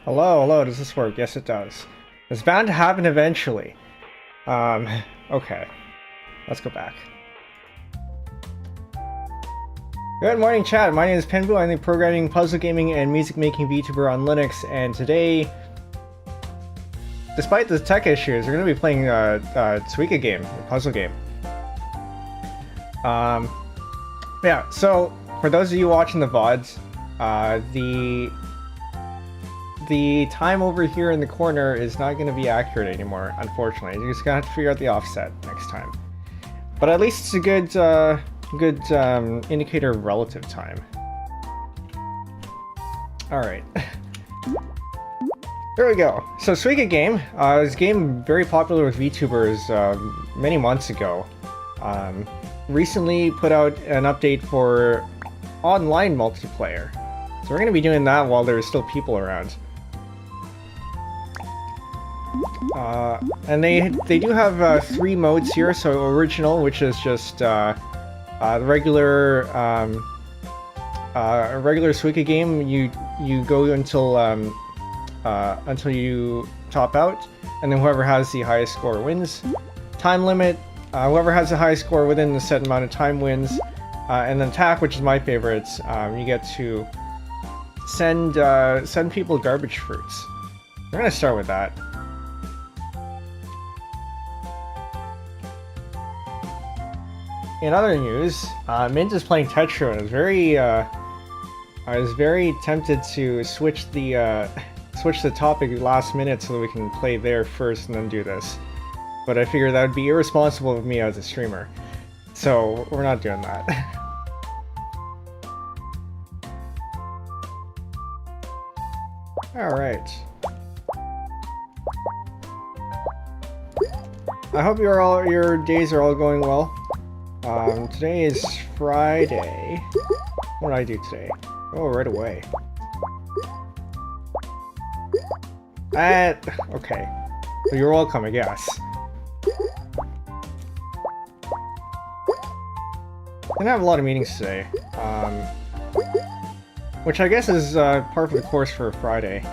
Hello, hello, does this work? Yes, it does. It's bound to happen eventually. Okay. Let's go back. Good morning, chat. My name is Penbu. I'm the programming, puzzle gaming, and music making VTuber on Linux, and today, despite the tech issues, we're going to be playing Suika Game, the puzzle game. Yeah, so for those of you watching the VODs, the time over here in the corner is not going to be accurate anymore, unfortunately. You're just going to have to figure out the offset next time. But at least it's a good indicator of relative time. Alright. There we go. So Suika Game is a game very popular with VTubers many months ago. Recently put out an update for online multiplayer. So we're going to be doing that while there's still people around. And they do have 3 modes here. So original, which is just the regular Suika game. You go until you top out, and then whoever has the highest score wins. Time limit. Whoever has the highest score within a set amount of time wins. And then attack, which is my favorite. You get to send people garbage fruits. We're gonna start with that. In other news, Mint is playing Tetra, and I was very tempted to switch the topic last minute so that we can play there first and then do this. But I figured that would be irresponsible of me as a streamer, so we're not doing that. Alright. I hope your days are all going well. Today is Friday. What did I do today? Oh, right away. Okay. So you're welcome, I guess. Didn't have a lot of meetings today. Which I guess is part of the course for Friday.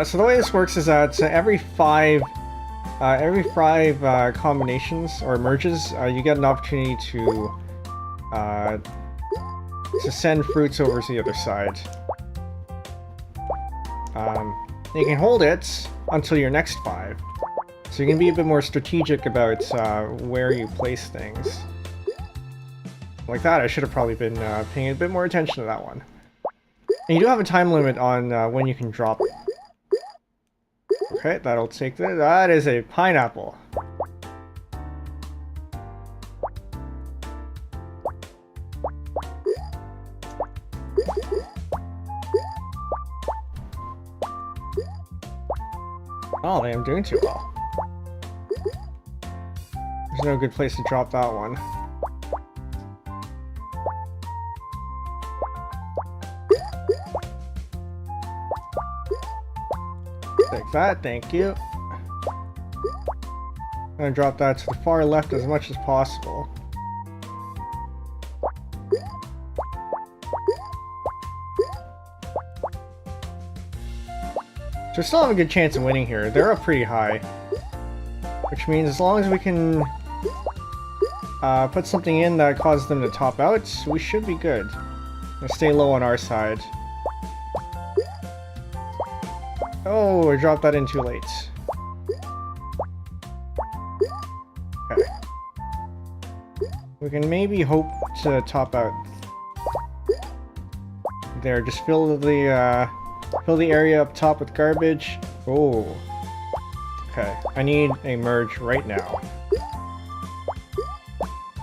So the way this works is that every five combinations or merges, you get an opportunity to send fruits over to the other side. You can hold it until your next 5. So you can be a bit more strategic about where you place things. Like that, I should have probably been paying a bit more attention to that one. And you do have a time limit on when you can drop it. Okay, that'll take that. That is a pineapple. Oh, I'm doing too well. There's no good place to drop that one. Take that, thank you. I'm gonna drop that to the far left as much as possible. So we still have a good chance of winning here. They're up pretty high. Which means as long as we can put something in that causes them to top out, we should be good. We'll stay low on our side. Oh, I dropped that in too late. Okay. We can maybe hope to top out. There, just fill the area up top with garbage. Oh. Okay, I need a merge right now.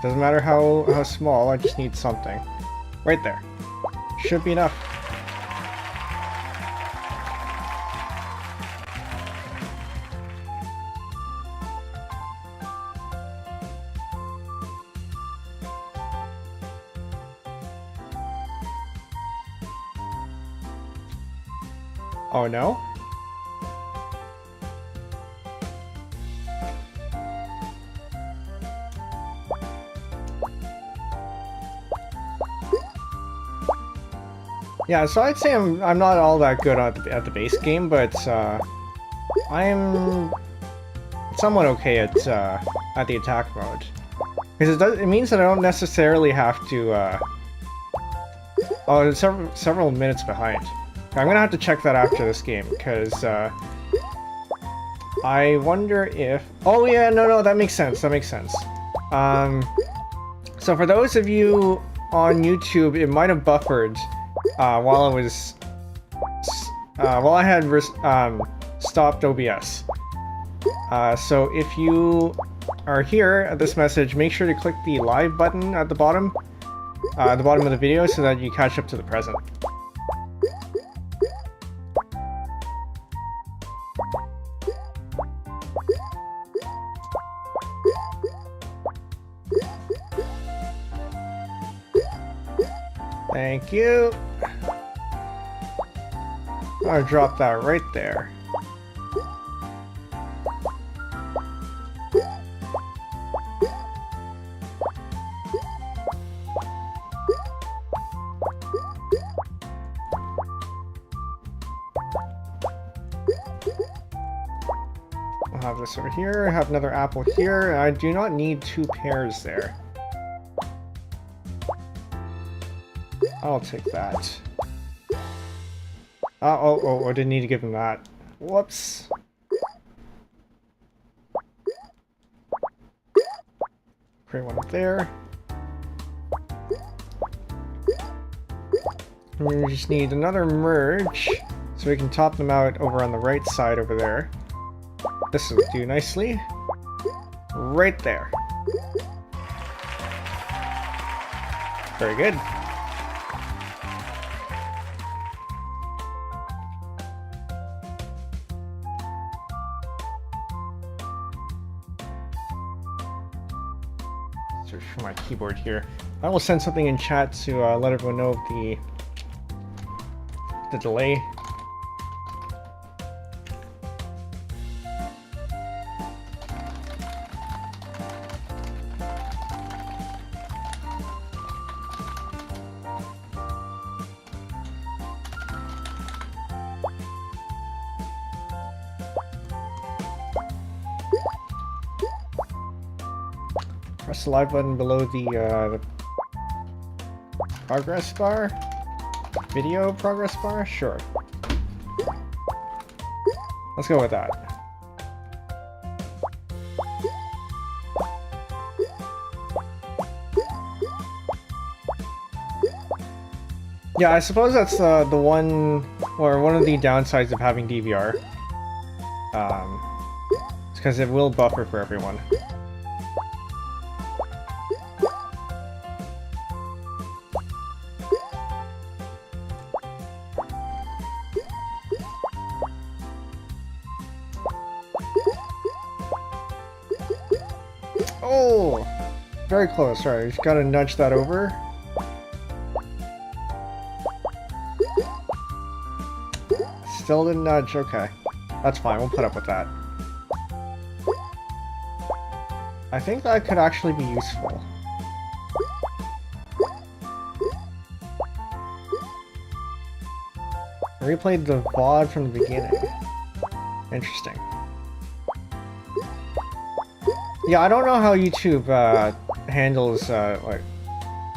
Doesn't matter how small, I just need something. Right there. Should be enough. Oh no? Yeah, so I'd say I'm not all that good at the base game, but I'm somewhat okay at the attack mode. Because it means that I don't necessarily have to. Oh, it's several minutes behind. I'm gonna have to check that after this game, because I wonder if. Oh yeah, no, that makes sense. That makes sense. So for those of you on YouTube, it might have buffered while I had stopped OBS. So if you are here at this message, make sure to click the live button at the bottom of the video so that you catch up to the present. Thank you. I'm gonna drop that right there. I'll have this over here, I have another apple here. I do not need 2 pears there. I'll take that. Oh, I didn't need to give him that. Whoops. Create one up there. And we just need another merge, so we can top them out over on the right side over there. This will do nicely. Right there. Very good. Search for my keyboard here. I will send something in chat to let everyone know of the delay. Press the live button below the progress bar? Video progress bar? Sure. Let's go with that. Yeah, I suppose that's the one, or one of the downsides of having DVR. It's because it will buffer for everyone. Oh! Very close. Sorry, just gotta nudge that over. Still didn't nudge. Okay. That's fine. We'll put up with that. I think that could actually be useful. I replayed the VOD from the beginning. Interesting. Yeah, I don't know how YouTube handles like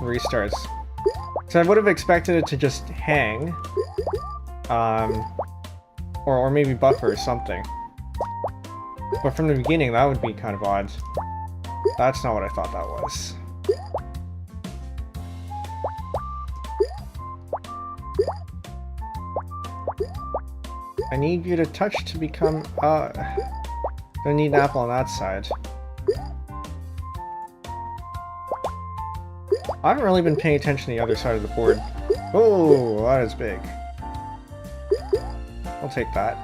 restarts. So I would have expected it to just hang, or maybe buffer or something. But from the beginning, that would be kind of odd. That's not what I thought that was. I need you to touch to become. I need an apple on that side. I haven't really been paying attention to the other side of the board. Oh, that is big. I'll take that.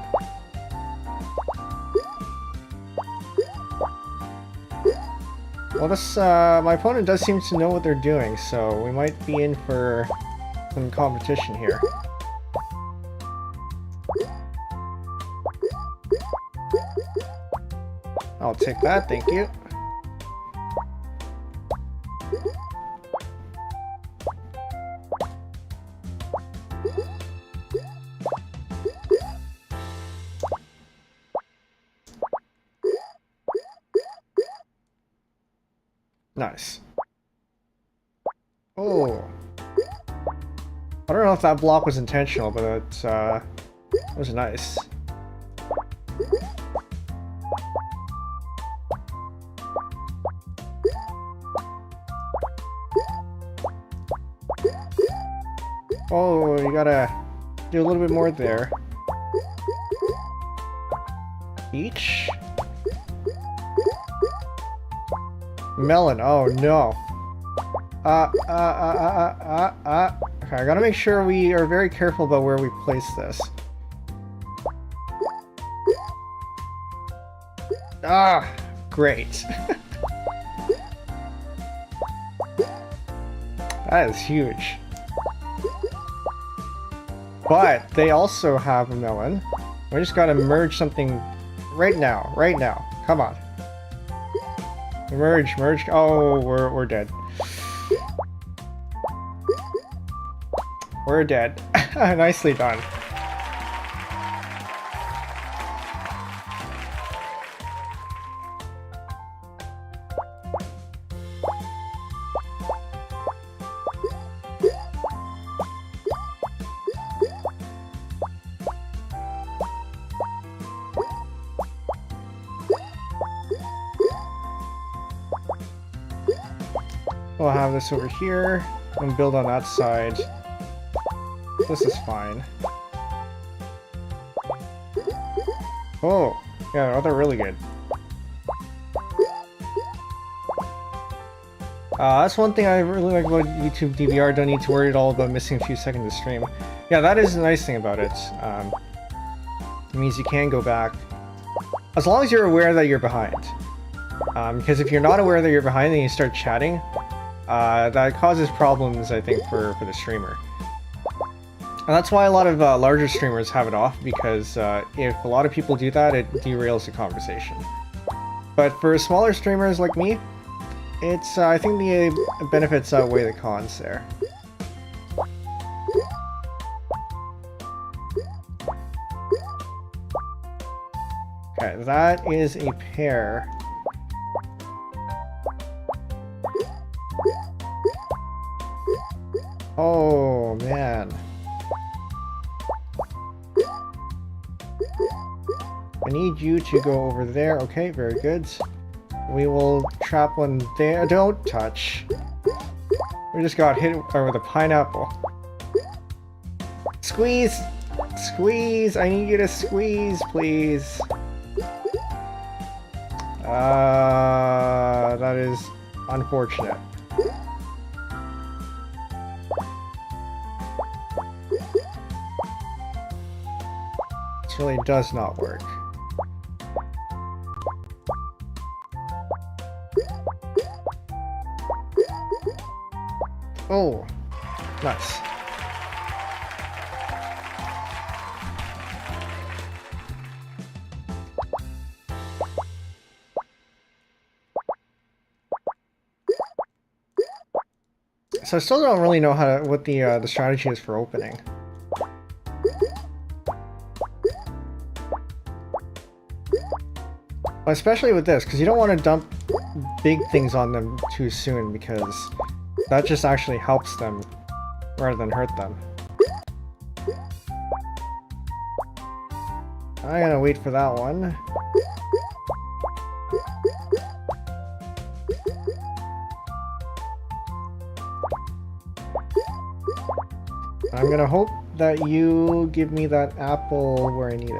Well, this, my opponent does seem to know what they're doing, so we might be in for some competition here. I'll take that, thank you. Nice. Oh. I don't know if that block was intentional, but it was nice. Oh, you gotta do a little bit more there. Each? Melon, oh no. Okay, I gotta make sure we are very careful about where we place this. Ah, great. That is huge. But they also have a melon. We just gotta merge something right now, Come on. Merge. Oh, we're dead. We're dead. Nicely done. We'll have this over here and build on that side. This is fine. Oh, yeah, they're really good. That's one thing I really like about YouTube DVR. Don't need to worry at all about missing a few seconds of stream. Yeah, that is the nice thing about it. It means you can go back. As long as you're aware that you're behind. Because if you're not aware that you're behind and you start chatting, that causes problems, I think, for the streamer. And that's why a lot of larger streamers have it off, because if a lot of people do that, it derails the conversation. But for smaller streamers like me, it's I think the benefits outweigh the cons there. Okay, that is a pair. Oh, man. I need you to go over there. Okay, very good. We will trap one there. Don't touch. We just got hit with a pineapple. Squeeze! Squeeze! I need you to squeeze, please. That is unfortunate. This really does not work. Oh, nice. So I still don't really know what the strategy is for opening. Especially with this, because you don't want to dump big things on them too soon, because that just actually helps them rather than hurt them. I'm gonna wait for that one. I'm gonna hope that you give me that apple where I need it.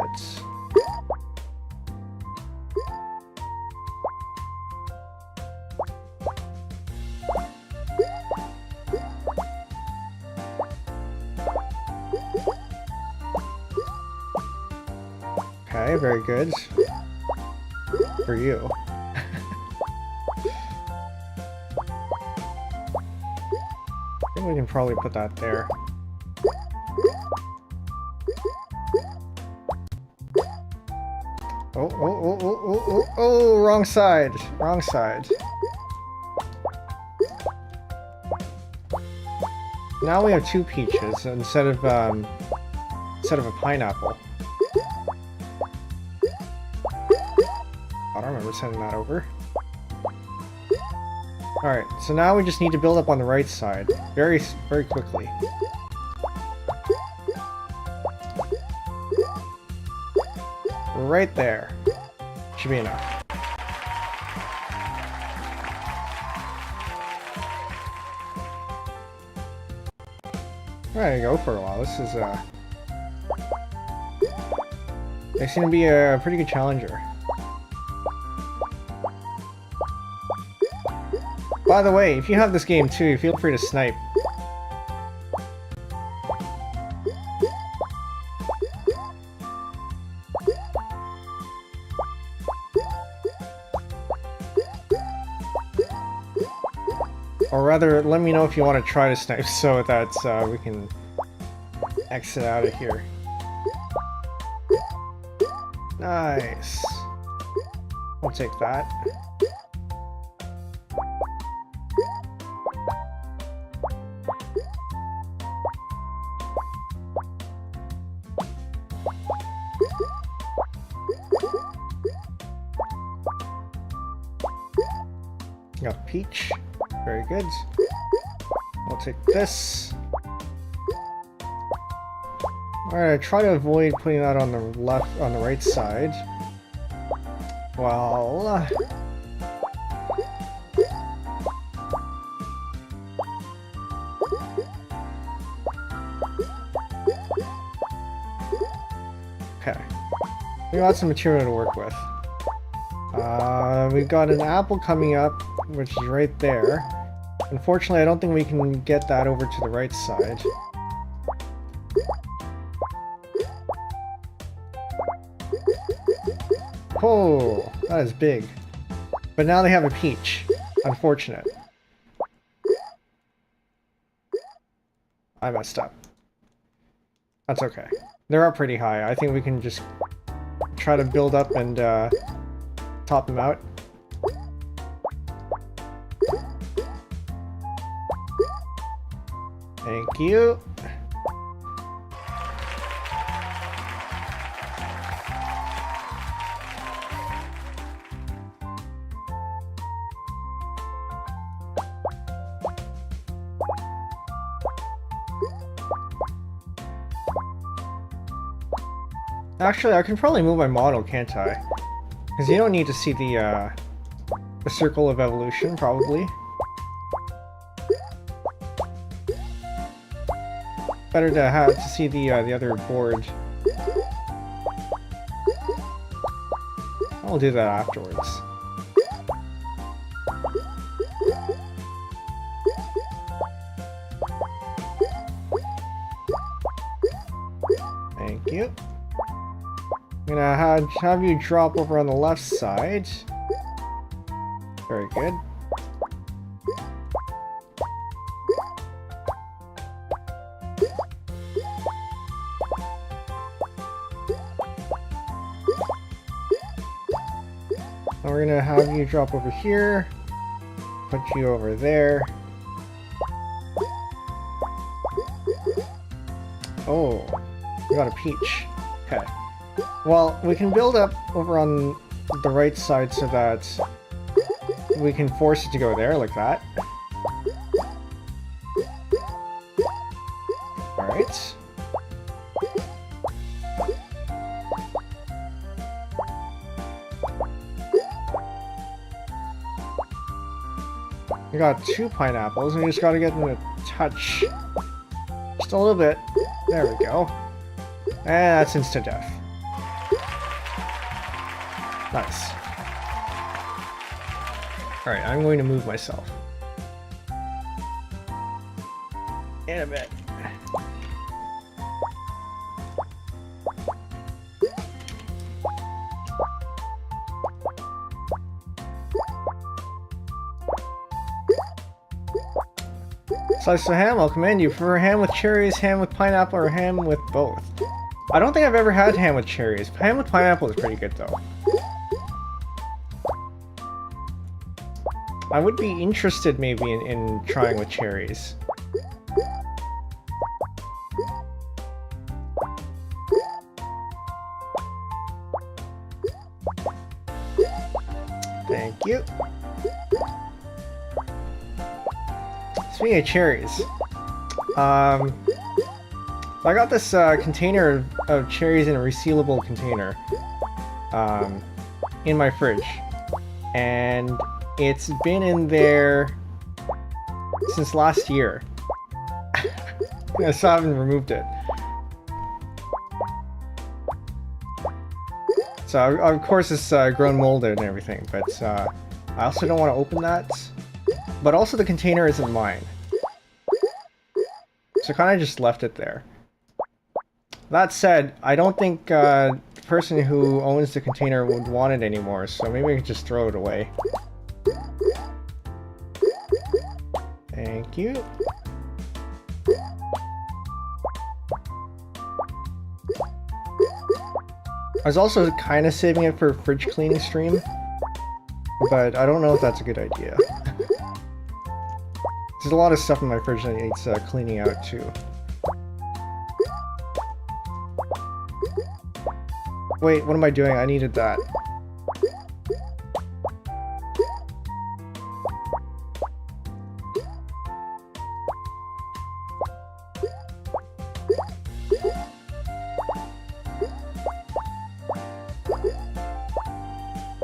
Okay, very good. For you. I think we can probably put that there. Oh, wrong side. Wrong side. Now we have two peaches instead of a pineapple. I don't remember sending that over. Alright, so now we just need to build up on the right side. Very quickly. Right there. Should be enough. Alright, go for a while. This is, they seem to be a pretty good challenger. By the way, if you have this game too, feel free to snipe. Or rather, let me know if you want to try to snipe so that we can exit out of here. Nice. I'll take that. Got peach. Very good. I'll take this. Alright, I try to avoid putting that on the right side. Well... okay. We got some material to work with. We've got an apple coming up, which is right there. Unfortunately, I don't think we can get that over to the right side. Oh, that is big. But now they have a peach. Unfortunate. I messed up. That's okay. They're up pretty high. I think we can just try to build up and top them out. Thank you. Actually, I can probably move my model, can't I? Because you don't need to see the circle of evolution, probably. Better to have to see the other board. I'll do that afterwards. Thank you. I'm gonna have you drop over on the left side. Very good. And we're gonna have you drop over here. Put you over there. Oh, we got a peach. Okay. Well, we can build up over on the right side so that we can force it to go there, like that. Alright. We got 2 pineapples, and we just gotta get them to touch just a little bit. There we go. And that's instant death. Nice. Alright, I'm going to move myself. In a bit. Slice of ham, I'll command you. For ham with cherries, ham with pineapple, or ham with both. I don't think I've ever had ham with cherries. Ham with pineapple is pretty good though. I would be interested maybe in trying with cherries. Thank you. Speaking of cherries, I got this container of cherries in a resealable container in my fridge, and it's been in there since last year. I still haven't removed it. So of course it's grown molded and everything, but I also don't want to open that. But also the container isn't mine. So I kind of just left it there. That said, I don't think the person who owns the container would want it anymore, so maybe I could just throw it away. Thank you. I was also kind of saving it for a fridge cleaning stream, but I don't know if that's a good idea. There's a lot of stuff in my fridge that needs cleaning out too. Wait, what am I doing? I needed that.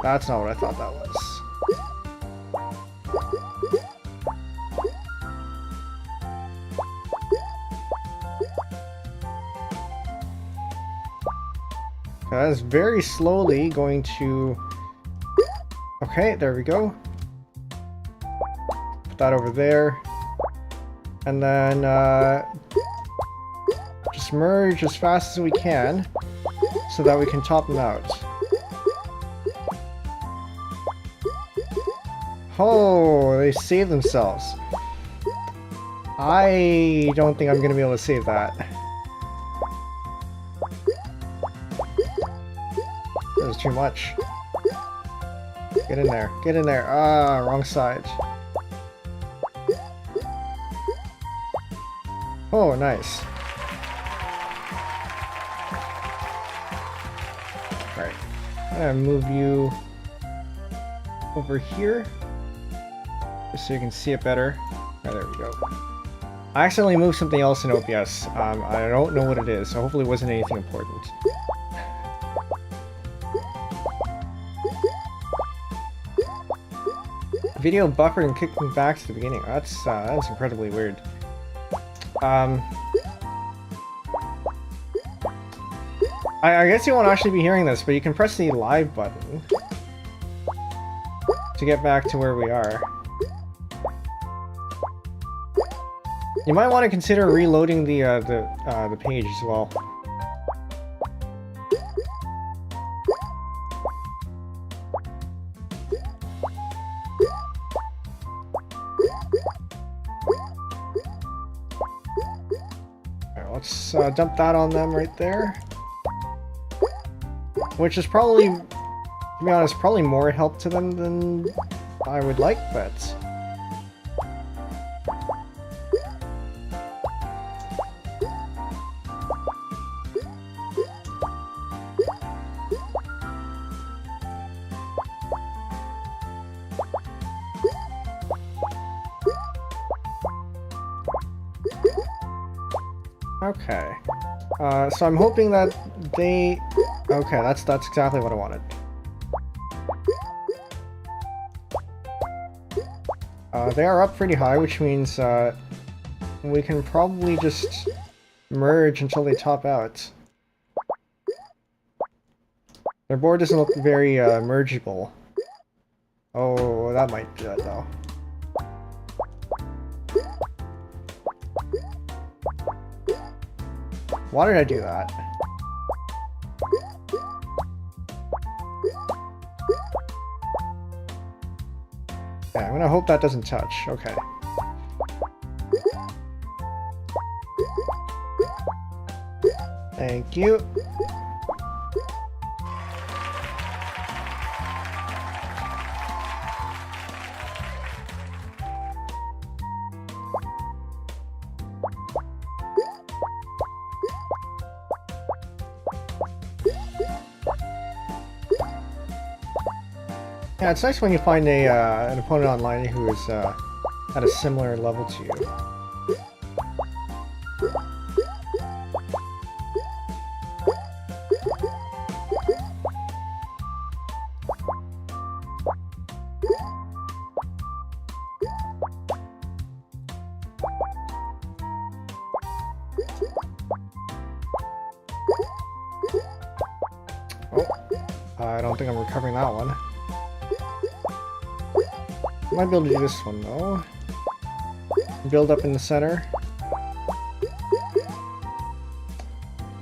That's not what I thought that was. That is very slowly going to... Okay, there we go. Put that over there. And then just merge as fast as we can so that we can top them out. Oh, they saved themselves. I don't think I'm going to be able to save that. That was too much. Get in there. Get in there. Ah, wrong side. Oh, nice. Alright. I'm going to move you over here, just so you can see it better. Oh, there we go. I accidentally moved something else in OBS. I don't know what it is, so hopefully it wasn't anything important. Video buffered and kicked me back to the beginning. That's incredibly weird. I guess you won't actually be hearing this, but you can press the live button to get back to where we are. You might want to consider reloading the page as well. Alright, let's dump that on them right there. Which is probably, to be honest, probably more help to them than I would like, but... Okay. So I'm hoping that they... Okay, that's exactly what I wanted. They are up pretty high, which means we can probably just merge until they top out. Their board doesn't look very mergeable. Oh, that might do it though. Why did I do that? Okay, I'm gonna hope that doesn't touch. Okay. Thank you. Yeah, it's nice when you find an opponent online who is at a similar level to you. I don't think I'm recovering that one. Might be able to do this one though. Build up in the center.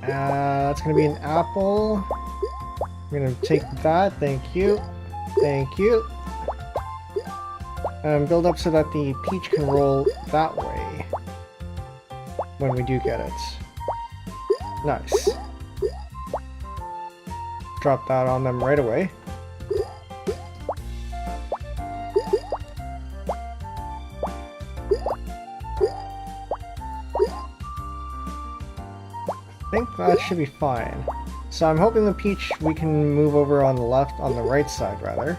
That's gonna be an apple. I'm gonna take that, thank you. Thank you. Build up so that the peach can roll that way when we do get it. Nice. Drop that on them right away. I think that should be fine. So I'm hoping the peach we can move over on the right side rather.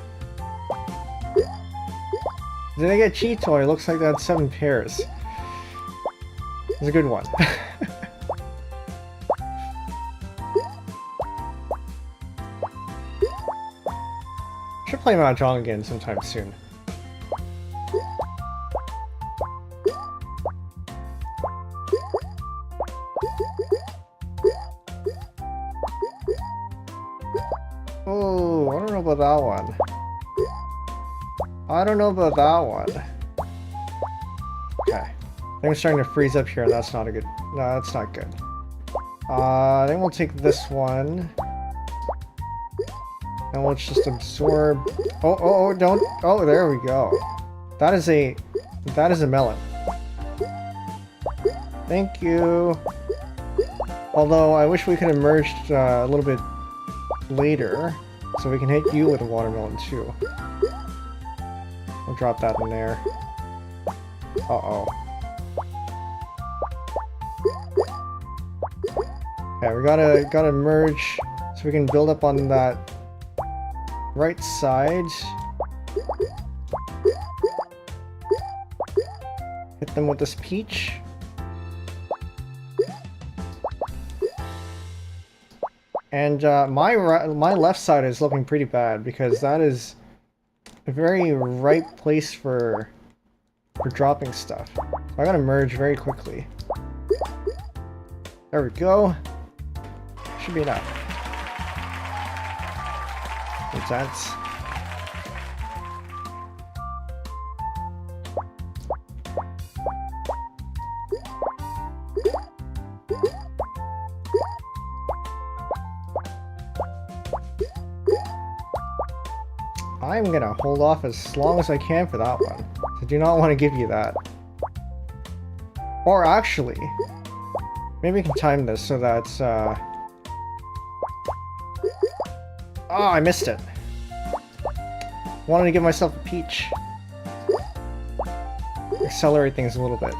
Did I get Cheat Toy? Looks like that's 7 pairs. It's a good one. Should play Mahjong again sometime soon. Oh, I don't know about that one. I don't know about that one. Okay. I think I'm starting to freeze up here, and that's not a good... No, that's not good. Then we'll take this one. And let's just absorb... Oh, don't... Oh, there we go. That is a melon. Thank you. Although, I wish we could have merged a little bit later, so we can hit you with a watermelon too. We'll drop that in there. Uh-oh. Okay, we gotta merge so we can build up on that right side. Hit them with this peach. And my left side is looking pretty bad because that is a very ripe place for dropping stuff. So I gotta merge very quickly. There we go. Should be enough. Makes sense. I'm gonna hold off as long as I can for that one. I do not want to give you that. Or actually, maybe we can time this so that oh, I missed it. Wanted to give myself a peach. Accelerate things a little bit.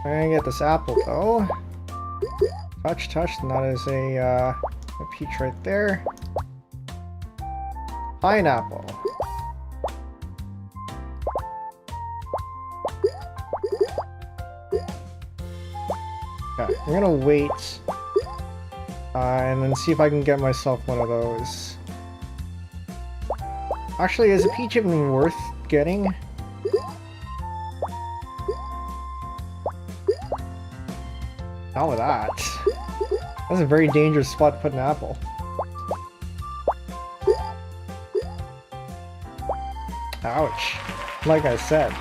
I'm gonna get this apple though. Touch, and that is a peach right there. Pineapple. Okay, I'm gonna wait and then see if I can get myself one of those. Actually, is a peach even worth getting? Not with that. That's a very dangerous spot to put an apple. Ouch. Like I said.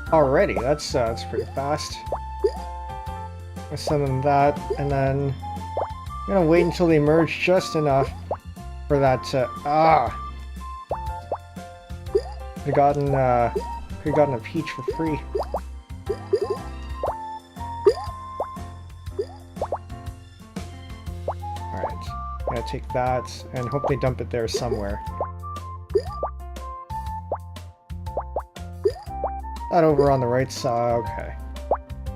Alrighty, that's pretty fast. I send them that, and then I'm gonna wait until they merge just enough for that to Could've gotten a peach for free. gonna take that and hope they dump it there somewhere. That over on the right side. Okay.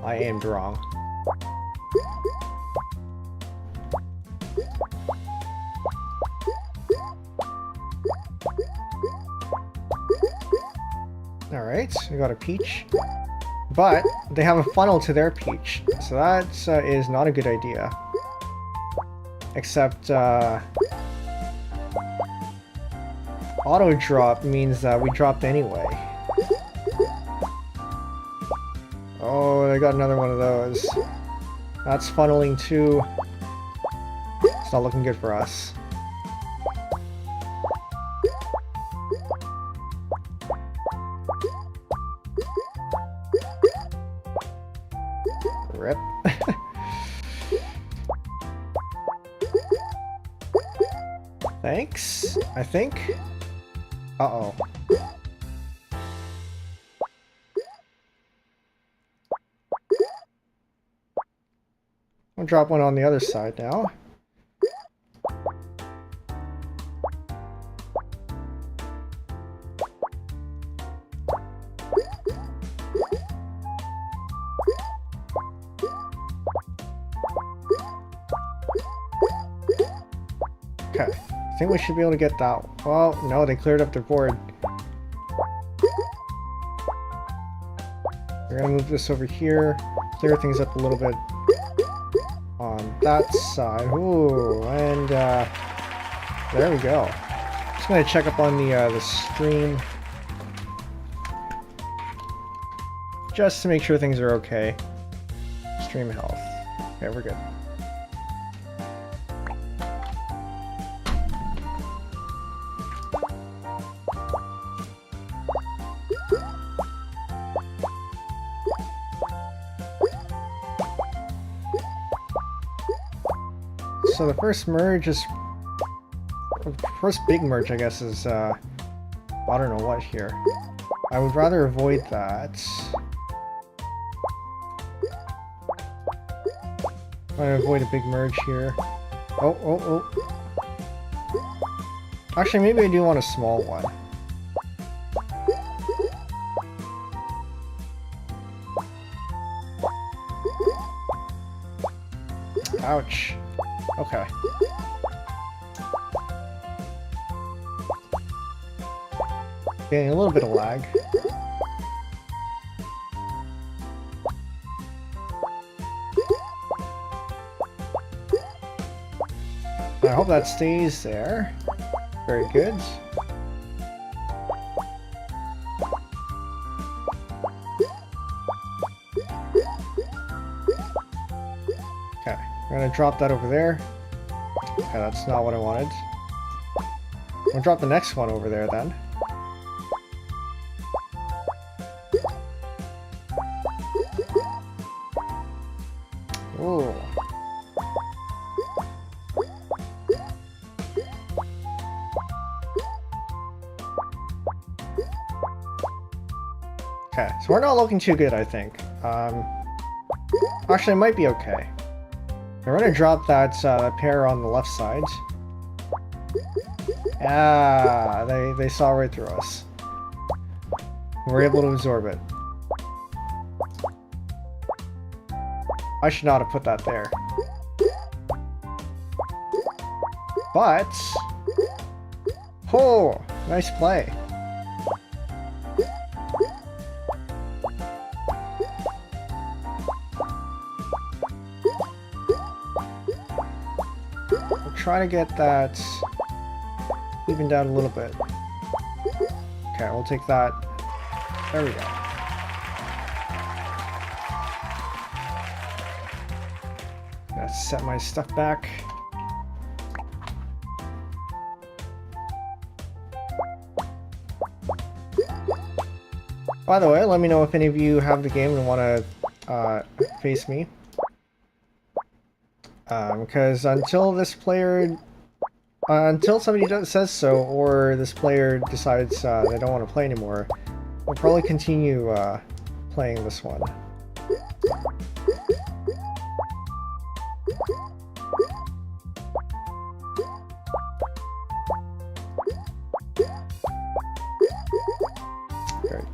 I aimed wrong. Alright, we got a peach. But they have a funnel to their peach, so that is not a good idea. Except, auto drop means that we dropped anyway. Oh, I got another one of those. That's funneling too. It's not looking good for us. Rip. Thanks, I think. Uh-oh. I'll drop one on the other side now. Okay, I think we should be able to get that. Well, no, they cleared up their board. We're gonna move this over here, clear things up a little bit on that side. Ooh, and there we go. Just gonna check up on the stream, just to make sure things are okay. Stream health. Okay, we're good. So the first merge is... first big merge, I guess, is, I don't know what here. I would rather avoid that. I avoid a big merge here. Oh, oh, oh. Actually, maybe I do want a small one. Ouch. Okay. Getting a little bit of lag. I hope that stays there. Very good. Okay, we're gonna drop that over there. Okay, that's not what I wanted. We'll drop the next one over there then. Ooh. Okay, so we're not looking too good, I think. Actually, it might be okay. We're gonna drop that pair on the left side. Ah, they saw right through us. We're able to absorb it. I should not have put that there. But... oh, nice play. Try to get that evened out a little bit. Okay, we'll take that. There we go. Gotta set my stuff back. By the way, let me know if any of you have the game and want to face me. Because until this player, until somebody says so, or this player decides they don't want to play anymore, we'll probably continue playing this one.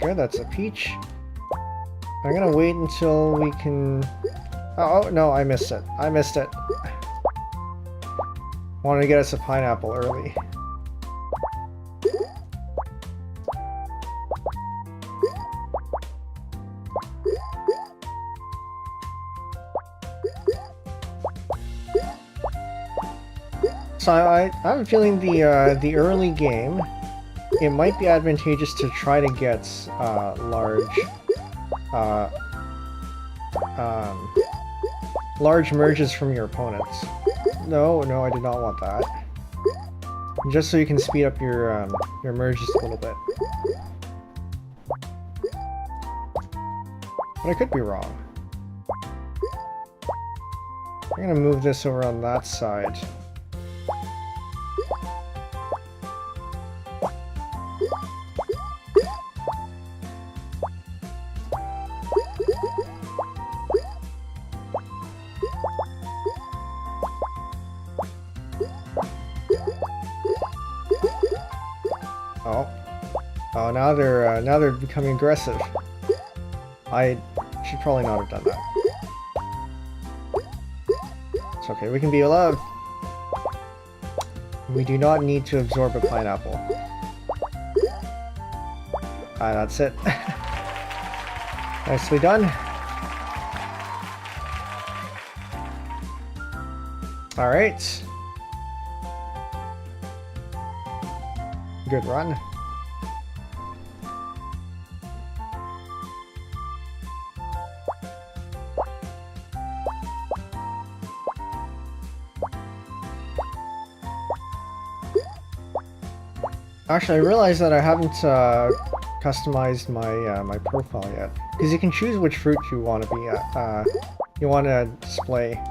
good. That's a peach. I'm gonna wait until we can... Oh, no, I missed it. I missed it. Wanted to get us a pineapple early. So I have a feeling the early game, it might be advantageous to try to get large merges from your opponents. No, I did not want that. Just so you can speed up your merges a little bit. But I could be wrong. I'm gonna move this over on that side. Oh, now they're becoming aggressive. I should probably not have done that. It's okay, we can be allowed. We do not need to absorb a pineapple. That's it. Nicely done. Alright. Good run. Actually, I realized that I haven't customized my my profile yet, because you can choose which fruit you want to be you want to display.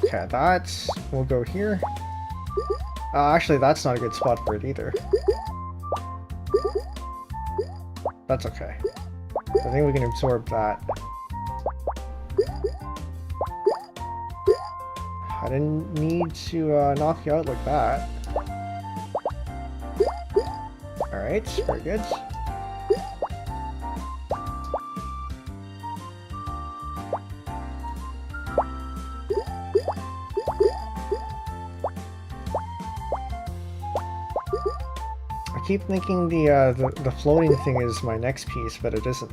Okay, that will go here. Actually, that's not a good spot for it either. That's okay. I think we can absorb that. I didn't need to knock you out like that. Alright, very good. I keep thinking the floating thing is my next piece, but it isn't.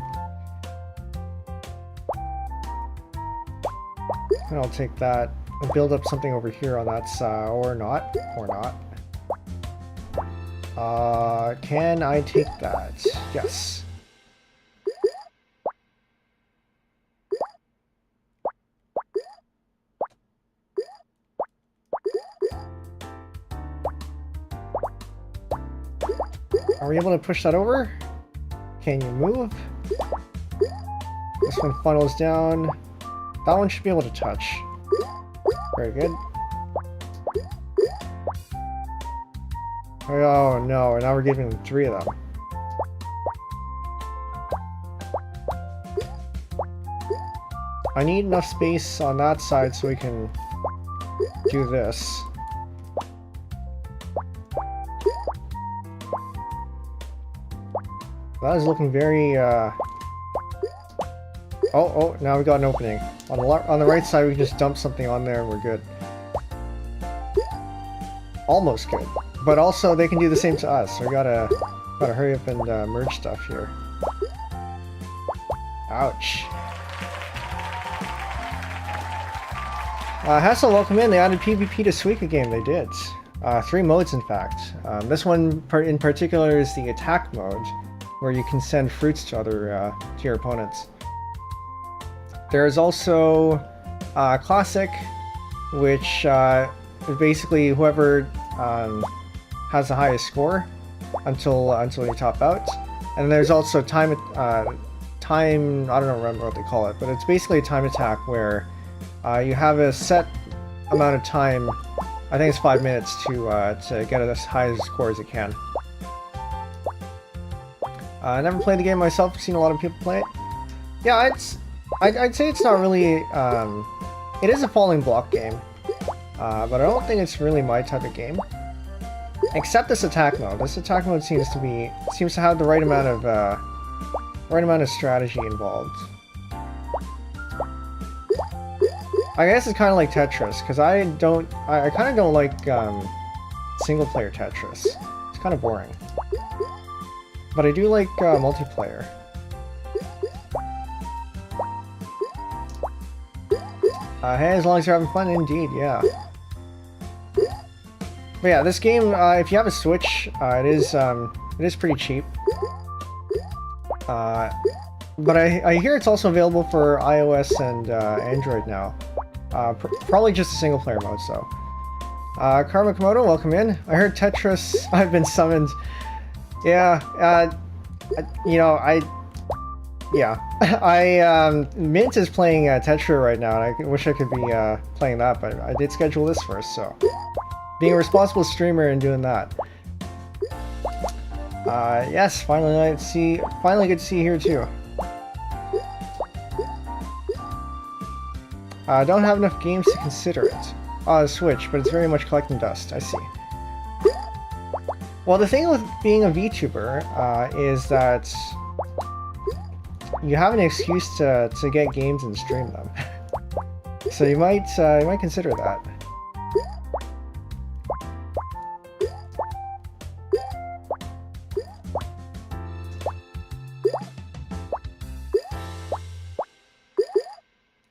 And I'll take that. I'll build up something over here on that side, or not. Can I take that? Yes. Are we able to push that over? Can you move? This one funnels down. That one should be able to touch. Very good. Oh no, now we're giving them 3 of them. I need enough space on that side so we can do this. That is looking very, Oh, now we got an opening. On the right side, we can just dump something on there and we're good. Almost good. But also, they can do the same to us, so we gotta hurry up and merge stuff here. Ouch. Hassel, welcome in. They added PvP to Suika Game. They did. 3 modes, in fact. This one in particular is the attack mode, where you can send fruits to to your opponents. There is also Classic, which is basically whoever has the highest score until you top out. And there's also time. I don't remember what they call it, but it's basically a time attack where you have a set amount of time. I think it's 5 minutes to get as high as score as you can. I never played the game myself. I've seen a lot of people play it. Yeah, I'd say it's not really. It is a falling block game, but I don't think it's really my type of game. Except this attack mode. This attack mode seems to have the right amount of strategy involved. I guess it's kind of like Tetris, because I kind of don't like single-player Tetris. It's kind of boring. But I do like multiplayer. Hey, as long as you're having fun, indeed, yeah. But yeah, this game, if you have a Switch, it is pretty cheap. But I hear it's also available for iOS and Android now. Probably just a single player mode, so. Karma Komodo, welcome in. I heard Tetris, I've been summoned. Yeah, you know, Mint is playing Tetra right now, and I wish I could be playing that, but I did schedule this first, so. Being a responsible streamer and doing that. Yes, finally good to see you here too. Don't have enough games to consider it. Switch, but it's very much collecting dust, I see. Well, the thing with being a VTuber is that you have an excuse to get games and stream them. So you might consider that.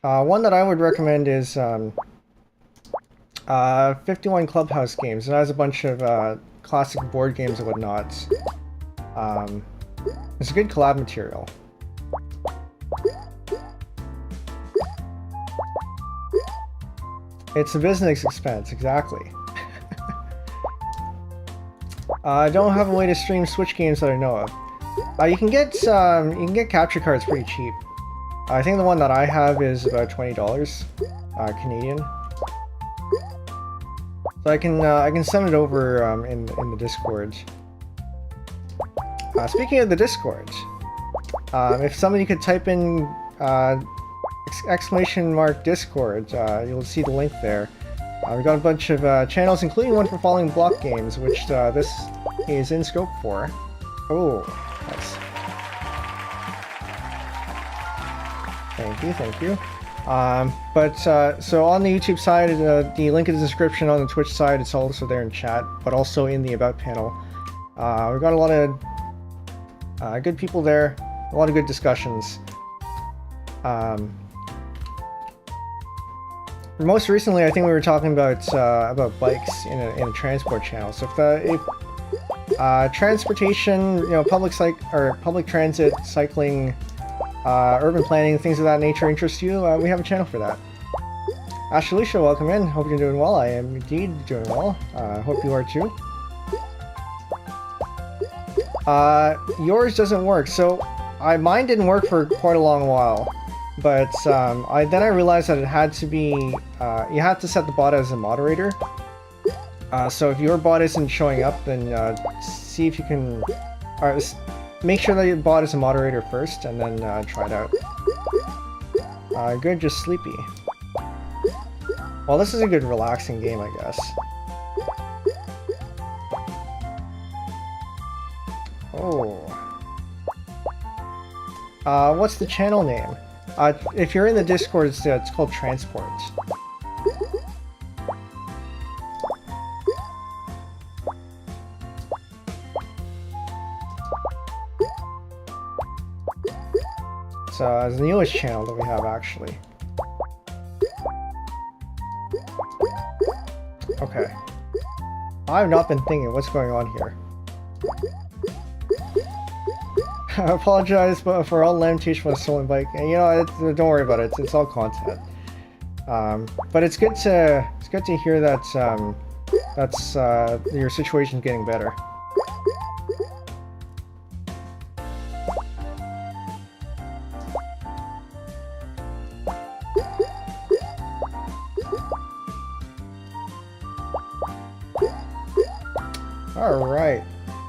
One that I would recommend is 51 Clubhouse Games. It has a bunch of classic board games and whatnot. It's a good collab material. It's a business expense, exactly. I don't have a way to stream Switch games that I know of. You can get capture cards pretty cheap. I think the one that I have is about $20 Canadian. So I can send it over in the Discord. Speaking of the Discord, if somebody could type in !Discord, you'll see the link there. We've got a bunch of channels, including one for Falling Block Games, which this is in scope for. Oh, nice. Thank you. So on the YouTube side, the link in the description. On the Twitch side, it's also there in chat, but also in the About panel. We've got a lot of good people there, a lot of good discussions. Most recently, I think we were talking about bikes in a transport channel. So if transportation, you know, public transit, cycling, urban planning, things of that nature interest you, we have a channel for that. Ashalisha, welcome in. Hope you're doing well. I am indeed doing well. Hope you are too. Yours doesn't work. So mine didn't work for quite a long while, but then I realized that it had to be you had to set the bot as a moderator. So if your bot isn't showing up, then see if you can. Make sure that your bot is a moderator first, and then try it out. Good, just sleepy. Well, this is a good relaxing game, I guess. Oh. What's the channel name? If you're in the Discord, it's called Transport. It's the newest channel that we have, actually. Okay. I've not been thinking what's going on here. I apologize for all lamentation for the stolen bike. And, you know, don't worry about it. It's all content. But it's good to hear that your situation's getting better. Alright,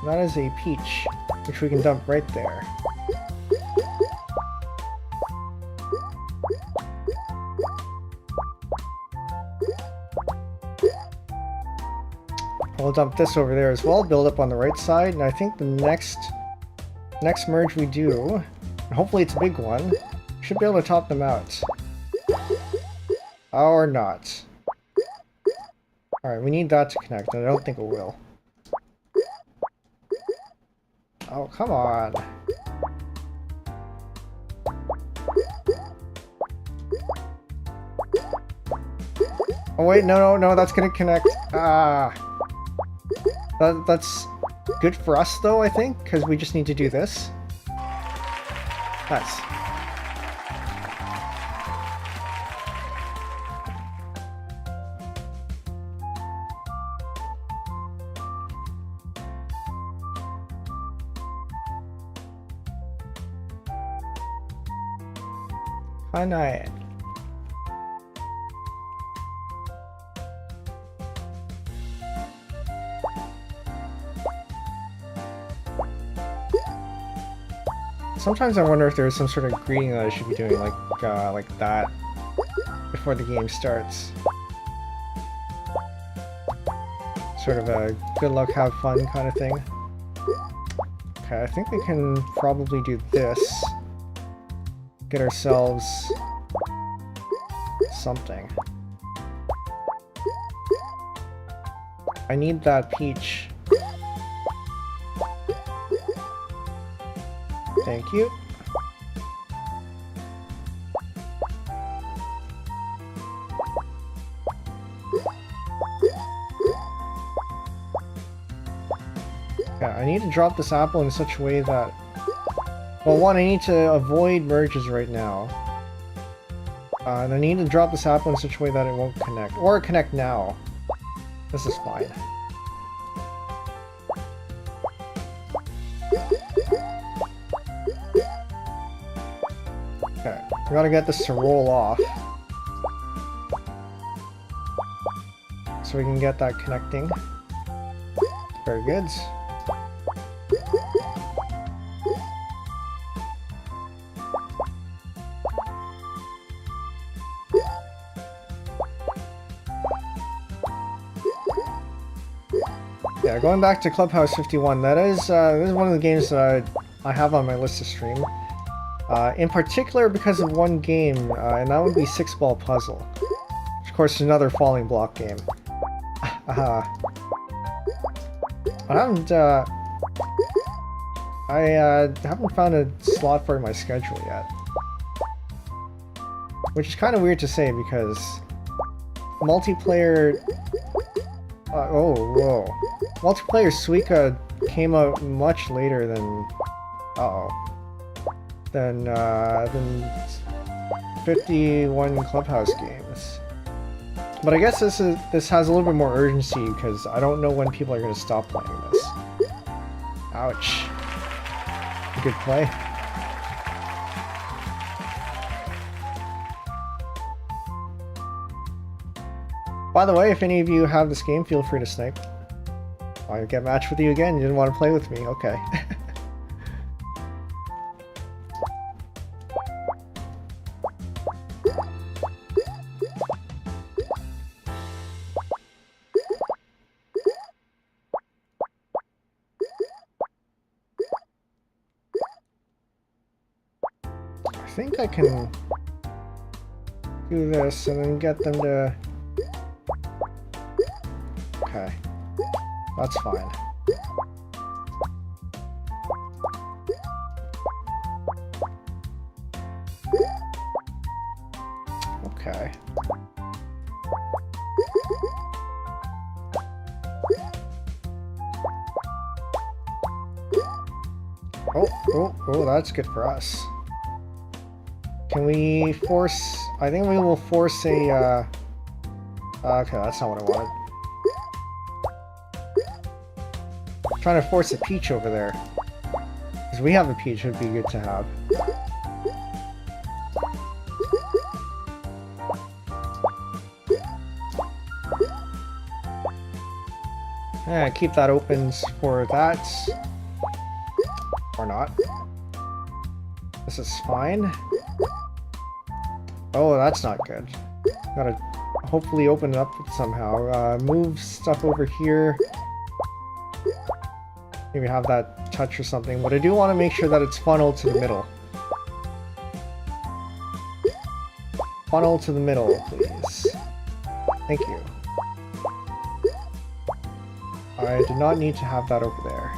that is a peach, which we can dump right there. We'll dump this over there as well, build up on the right side, and I think the next merge we do, and hopefully it's a big one, should be able to top them out. Or not. Alright, we need that to connect, and I don't think it will. Oh, come on. Oh wait, no, that's gonna connect. That's good for us though, I think, because we just need to do this. Nice. Fine. Sometimes I wonder if there's some sort of greeting that I should be doing, like that, before the game starts. Sort of a good luck, have fun kind of thing. Okay, I think we can probably do this. Get ourselves something. I need that peach. Thank you. Yeah, I need to drop this apple in such a way that... Well, one, I need to avoid merges right now. And I need to drop this apple in such a way that it won't connect. Or connect now. This is fine. Okay, we gotta get this to roll off. So we can get that connecting. Very good. Yeah, going back to Clubhouse 51, this is one of the games that I have on my list to stream. In particular because of one game, and that would be 6-Ball Puzzle. Which of course is another falling block game. I haven't found a slot for it in my schedule yet. Which is kind of weird to say because multiplayer... whoa. Multiplayer Suika came out much later than... than 51 Clubhouse games. But I guess this has a little bit more urgency because I don't know when people are going to stop playing this. Ouch. Good play. By the way, if any of you have this game, feel free to snipe. I'll get matched with you again. You didn't want to play with me. Okay. I think I can do this and then get them to... Okay. That's fine. Okay. Oh, that's good for us. Can we force... I think we will force a, okay, that's not what I wanted. I'm trying to force a peach over there. Because we have a peach, it would be good to have. Yeah, keep that open for that. Or not. This is fine. Oh, that's not good. Gotta hopefully open it up somehow. Move stuff over here. maybe have that touch or something, but I do want to make sure that it's funneled to the middle. Funnel to the middle, please. Thank you. I do not need to have that over there.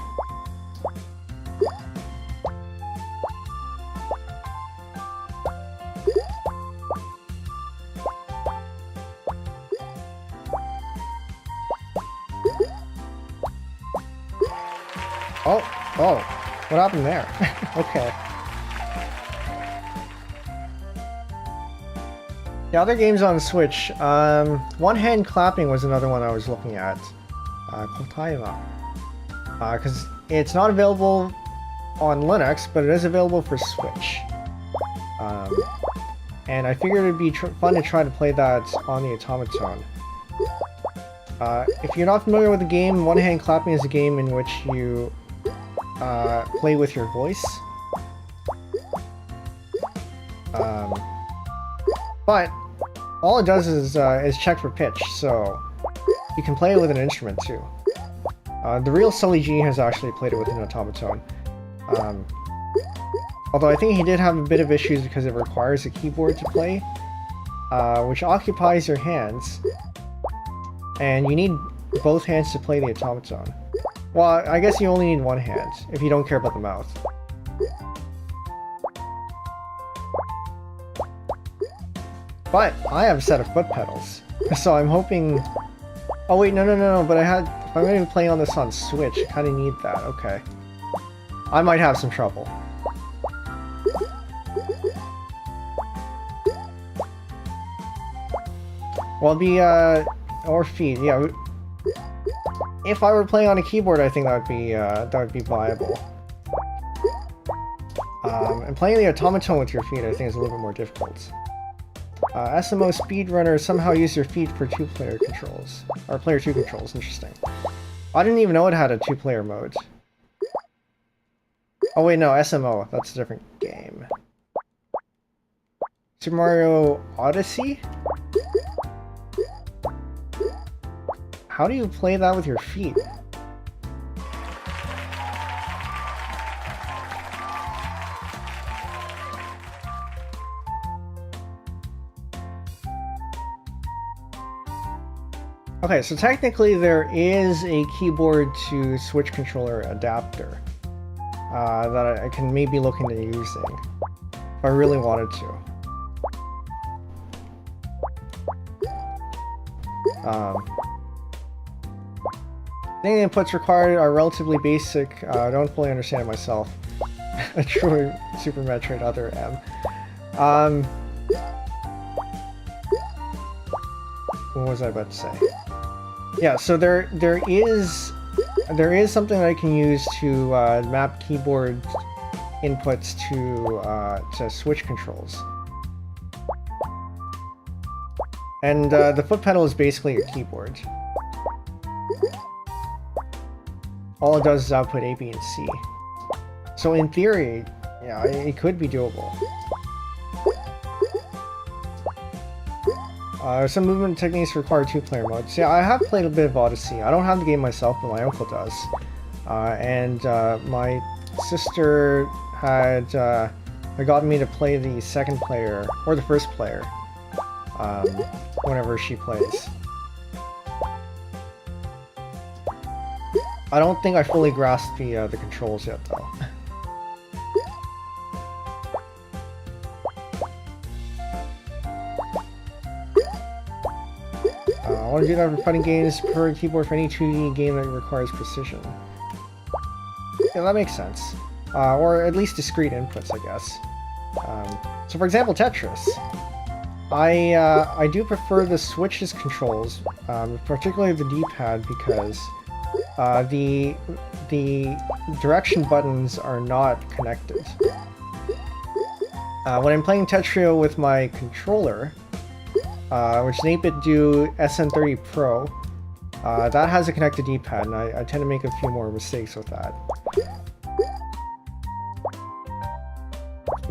Oh, what happened there? Okay. The other games on Switch, one-hand clapping was another one I was looking at. Because it's not available on Linux, but it is available for Switch. And I figured it'd be fun to try to play that on the automaton. If you're not familiar with the game, one-hand clapping is a game in which you play with your voice. But all it does is check for pitch, so you can play it with an instrument too. The real Sully G has actually played it with an automaton. Although I think he did have a bit of issues because it requires a keyboard to play, which occupies your hands, and you need both hands to play the automaton. Well, I guess you only need one hand, if you don't care about the mouth. But I have a set of foot pedals, so I'm hoping... Oh wait, no, but if I'm going to be playing on this on Switch, I kind of need that, okay. I might have some trouble. Well, or feet, yeah. If I were playing on a keyboard, I think that would be viable. And playing the automaton with your feet, I think, is a little bit more difficult. SMO speedrunners somehow use your feet for two-player controls. Or player 2 controls, interesting. I didn't even know it had a two-player mode. Oh wait, no, SMO, that's a different game. Super Mario Odyssey? How do you play that with your feet? Okay, so technically there is a keyboard to Switch controller adapter that I can maybe look into using if I really wanted to. I think the inputs required are relatively basic. I don't fully understand it myself. A true Super Metroid Other M. What was I about to say? Yeah, so there is something that I can use to map keyboard inputs to Switch controls. And the foot pedal is basically a keyboard. All it does is output A, B, and C. So in theory, yeah, it could be doable. Some movement techniques require two-player modes. Yeah, I have played a bit of Odyssey. I don't have the game myself, but my uncle does. And my sister had gotten me to play the second player, or the first player, whenever she plays. I don't think I fully grasped the controls yet, though. I want to do that for fighting games, prefer a keyboard for any 2D game that requires precision. Yeah, that makes sense. Or at least discrete inputs, I guess. So for example, Tetris. I do prefer the Switch's controls, particularly the D-pad, because the direction buttons are not connected. When I'm playing Tetris with my controller, which is an 8-bit do SN30 Pro, that has a connected D-pad, and I tend to make a few more mistakes with that.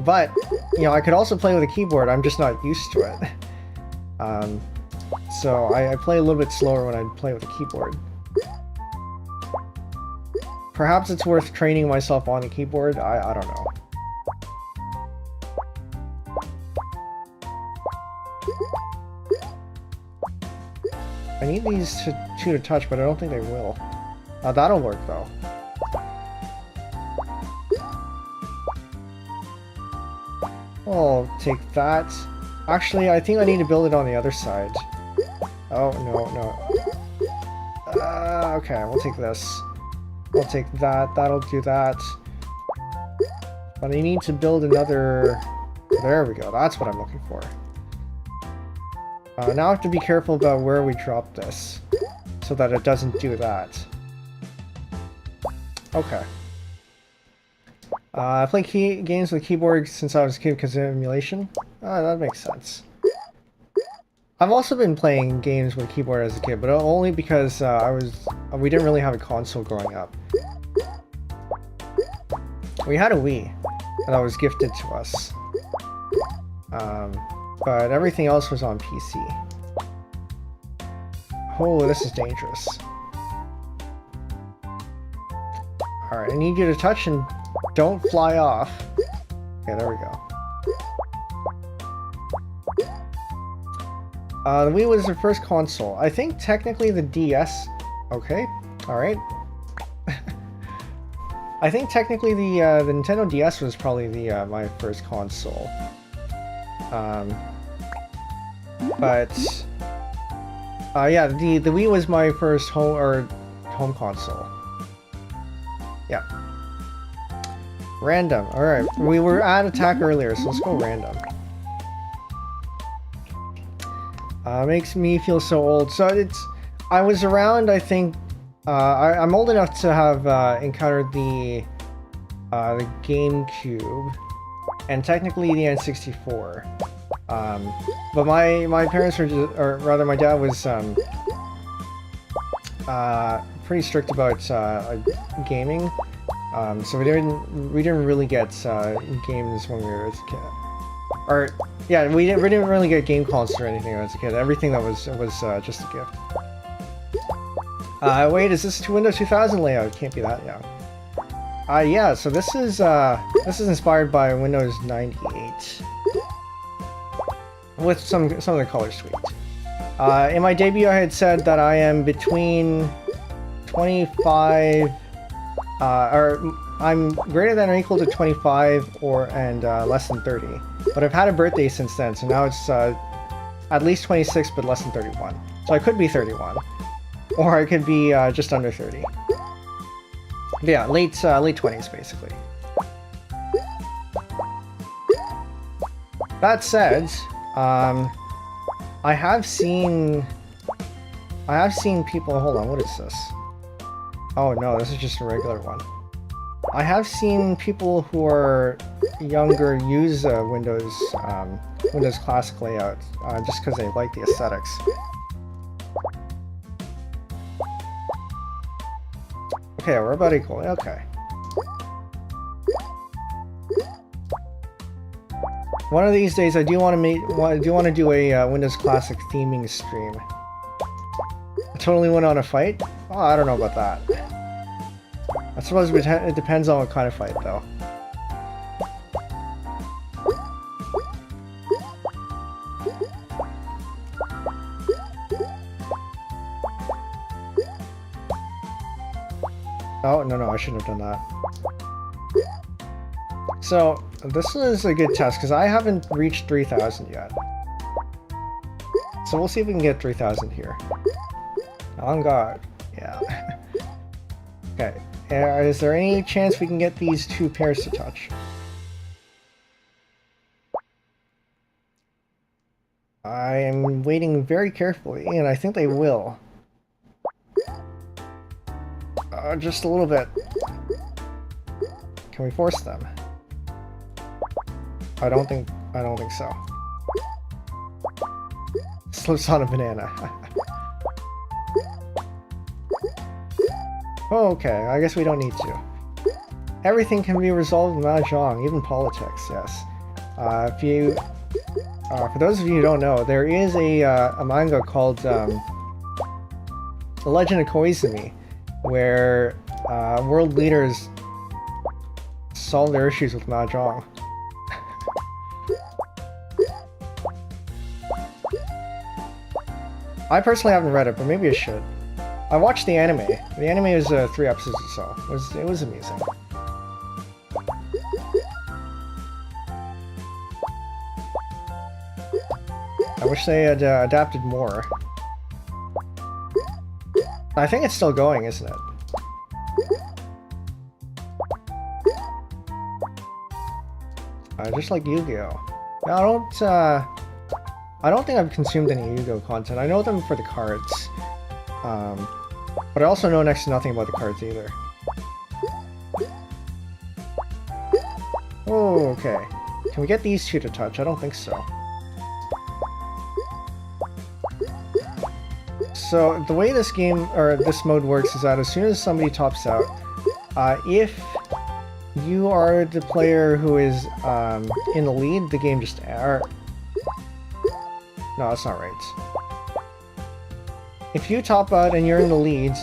But, you know, I could also play with a keyboard, I'm just not used to it. So I play a little bit slower when I play with a keyboard. Perhaps it's worth training myself on the keyboard. I don't know. I need these two to touch, but I don't think they will. That'll work though. I'll take that. Actually, I think I need to build it on the other side. Oh, no. Okay, we'll take this. We'll take that. That'll do that. But I need to build another... There we go. That's what I'm looking for. Now I have to be careful about where we drop this, so that it doesn't do that. Okay. I play games with keyboard since I was a kid because of emulation. That makes sense. I've also been playing games with keyboard as a kid, but only because we didn't really have a console growing up. We had a Wii that was gifted to us. But everything else was on PC. Oh, this is dangerous. Alright, I need you to touch and don't fly off. Okay, there we go. The Wii was their first console. I think technically the DS... Okay, alright. I think technically the Nintendo DS was probably my first console. But yeah, the Wii was my first home console. Yeah. Random. Alright, we were at attack earlier, so let's go random. Makes me feel so old. So I was around, I think, I'm old enough to have encountered the GameCube, and technically the N64. But my parents were just, or rather my dad was pretty strict about gaming. So we didn't really get games when we were a kid. Or yeah, we didn't really get game consoles or anything as a kid. Everything that was just a gift. Wait, is this Windows 2000 layout? It can't be that young. Yeah. So this is inspired by Windows 98 with some of the colors tweaked. In my debut, I had said that I am between 25. Or I'm greater than or equal to 25 and less than 30. But I've had a birthday since then, so now it's at least 26 but less than 31. So I could be 31. Or I could be just under 30. But yeah, late 20s basically. That said, I have seen people, hold on, what is this? Oh no, this is just a regular one. I have seen people who are younger use Windows Classic layout just because they like the aesthetics. Okay, we're about equal. Okay. One of these days, I do want to do a Windows Classic theming stream. I totally went on a fight. Oh, I don't know about that. I suppose it depends on what kind of fight, though. Oh, no, I shouldn't have done that. So, this is a good test, because I haven't reached 3,000 yet. So we'll see if we can get 3,000 here. On guard. Yeah. Okay. Is there any chance we can get these two pairs to touch? I am waiting very carefully, and I think they will. Just a little bit. Can we force them? I don't think so. Slips on a banana. Okay, I guess we don't need to. Everything can be resolved in Mahjong, even politics, yes. For those of you who don't know, there is a manga called The Legend of Koizumi, where world leaders solve their issues with Mahjong. I personally haven't read it, but maybe I should. I watched the anime. The anime is 3 episodes or so. It was amusing. I wish they had adapted more. I think it's still going, isn't it? Just like Yu-Gi-Oh! I don't think I've consumed any Yu-Gi-Oh! Content. I know them for the cards. But I also know next to nothing about the cards either. Oh, okay. Can we get these two to touch? I don't think so. So the way this game, or this mode works is that as soon as somebody tops out, if you are the player who is in the lead, the game just... no, that's not right. If you top out and you're in the lead,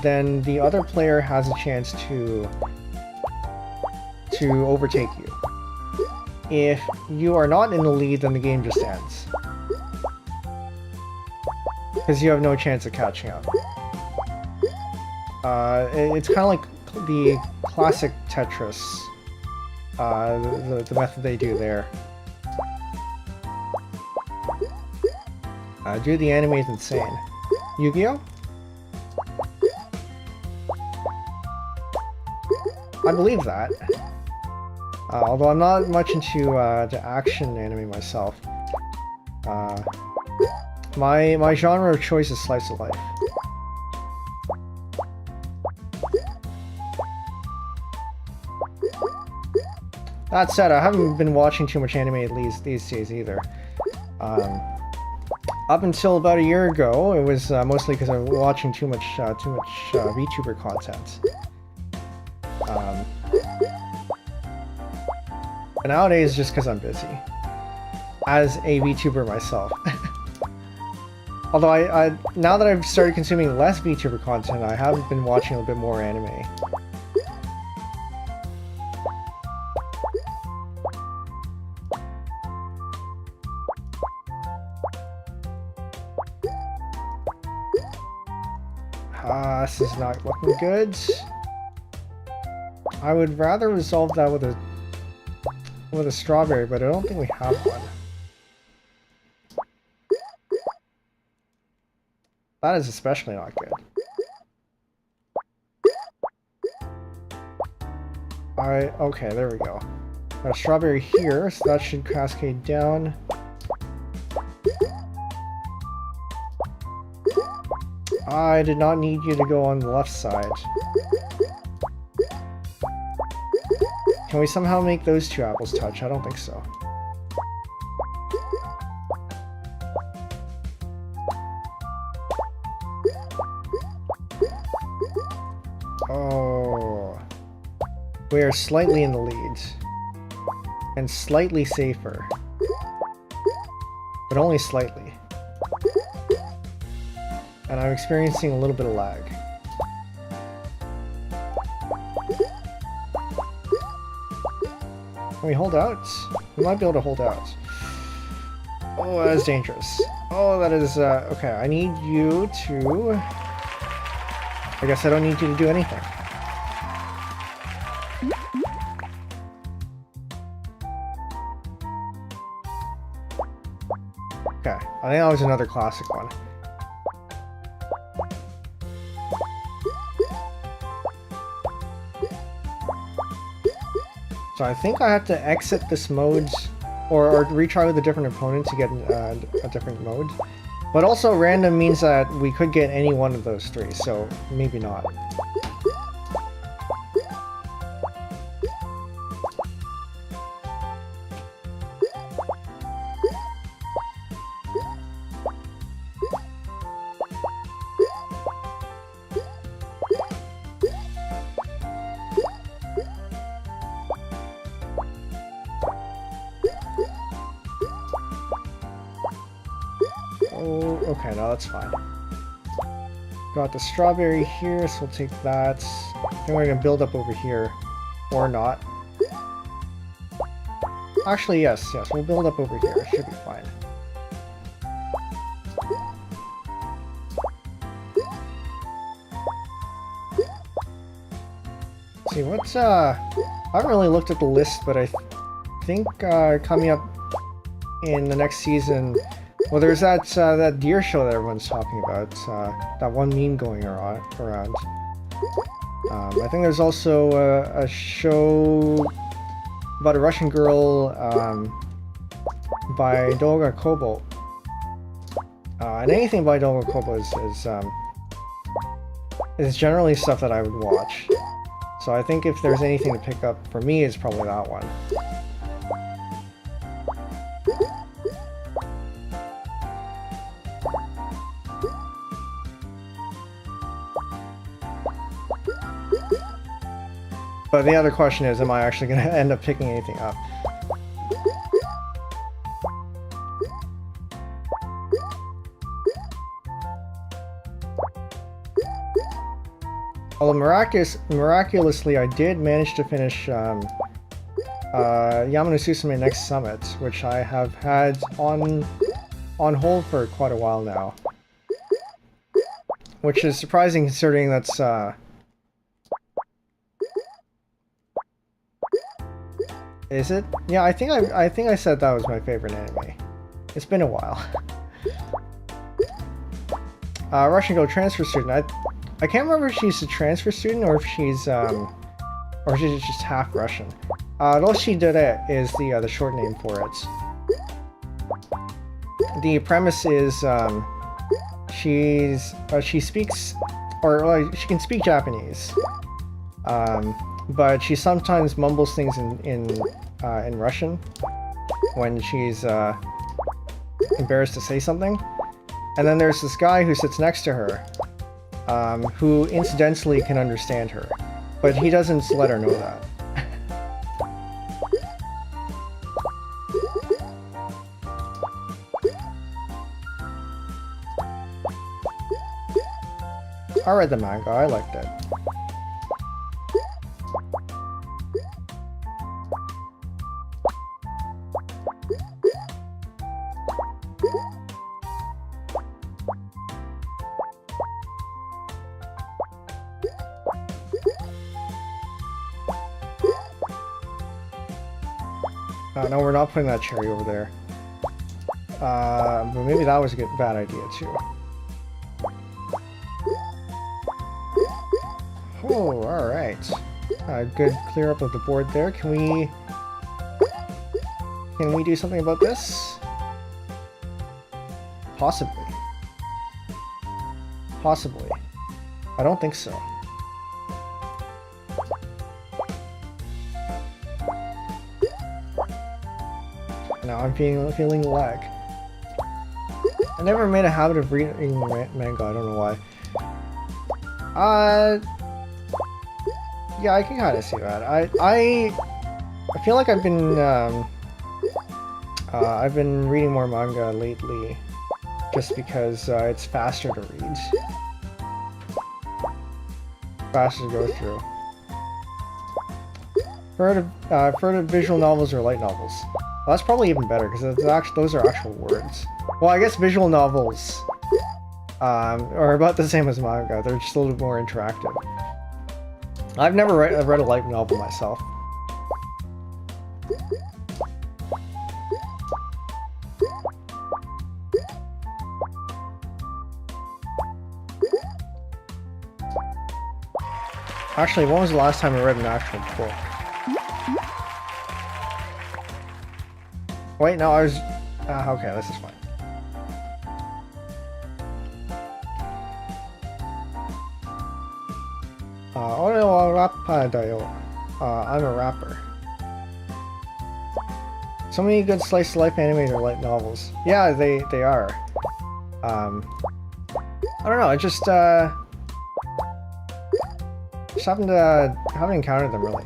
then the other player has a chance to overtake you. If you are not in the lead, then the game just ends. Because you have no chance of catching up. It's kind of like the classic Tetris, the method they do there. Dude, the anime is insane. Yu-Gi-Oh? I believe that. Although I'm not much into the action anime myself. My genre of choice is slice of life. That said, I haven't been watching too much anime these days either. Up until about a year ago, it was mostly because I was watching too much VTuber content. But nowadays, just because I'm busy. As a VTuber myself. Although now that I've started consuming less VTuber content, I have been watching a bit more anime. This is not looking good. I would rather resolve that with a strawberry, but I don't think we have one. That is especially not good. Okay, there we go. Got a strawberry here, so that should cascade down. I did not need you to go on the left side. Can we somehow make those two apples touch? I don't think so. Oh. We are slightly in the lead. And slightly safer. But only slightly. And I'm experiencing a little bit of lag. Can we hold out? We might be able to hold out. Oh, that is dangerous. Oh, that is, okay, I need you to... I guess I don't need you to do anything. Okay, I think that was another classic one. So I think I have to exit this mode, or retry with a different opponent to get a different mode. But also random means that we could get any one of those three, so maybe not. Okay, no, that's fine. Got the strawberry here, so we'll take that. I think we're gonna build up over here. Or not. Actually, yes, we'll build up over here. It should be fine. Let's see, what's, I haven't really looked at the list, but I think, coming up in the next season, well, there's that, that deer show that everyone's talking about, that one meme going around. I think there's also a show about a Russian girl by Dolga Kobo. And anything by Dolga Kobo is generally stuff that I would watch. So I think if there's anything to pick up for me, it's probably that one. But the other question is, am I actually going to end up picking anything up? Although miraculously, I did manage to finish Yamano Susume Next Summit, which I have had on hold for quite a while now. Which is surprising considering that's is it? Yeah, I think I said that was my favorite anime. It's been a while. Russian girl transfer student. I can't remember if she's a transfer student or if she's just half Russian. Roshidore is the short name for it. The premise is she speaks, or she can speak Japanese, but she sometimes mumbles things in Russian when she's embarrassed to say something. And then there's this guy who sits next to her, who incidentally can understand her, but he doesn't let her know that. I read the manga, I liked it. No, we're not putting that cherry over there. But maybe that was a bad idea too. Oh, alright. Good clear up of the board there. Can we do something about this? Possibly. Possibly. I don't think so. Now I'm feeling lag. I never made a habit of reading manga, I don't know why. Yeah, I can kind of see that. I feel like I've been reading more manga lately, just because it's faster to read, faster to go through. Heard of visual novels or light novels? Well, that's probably even better because those are actual words. Well, I guess visual novels are about the same as manga. They're just a little more interactive. I've never read a light novel myself. Actually, when was the last time I read an actual book? Wait, no, I was... okay, this is fine. I'm a rapper. So many good slice of life animated light novels. Yeah, they are. I don't know, I just haven't encountered them really.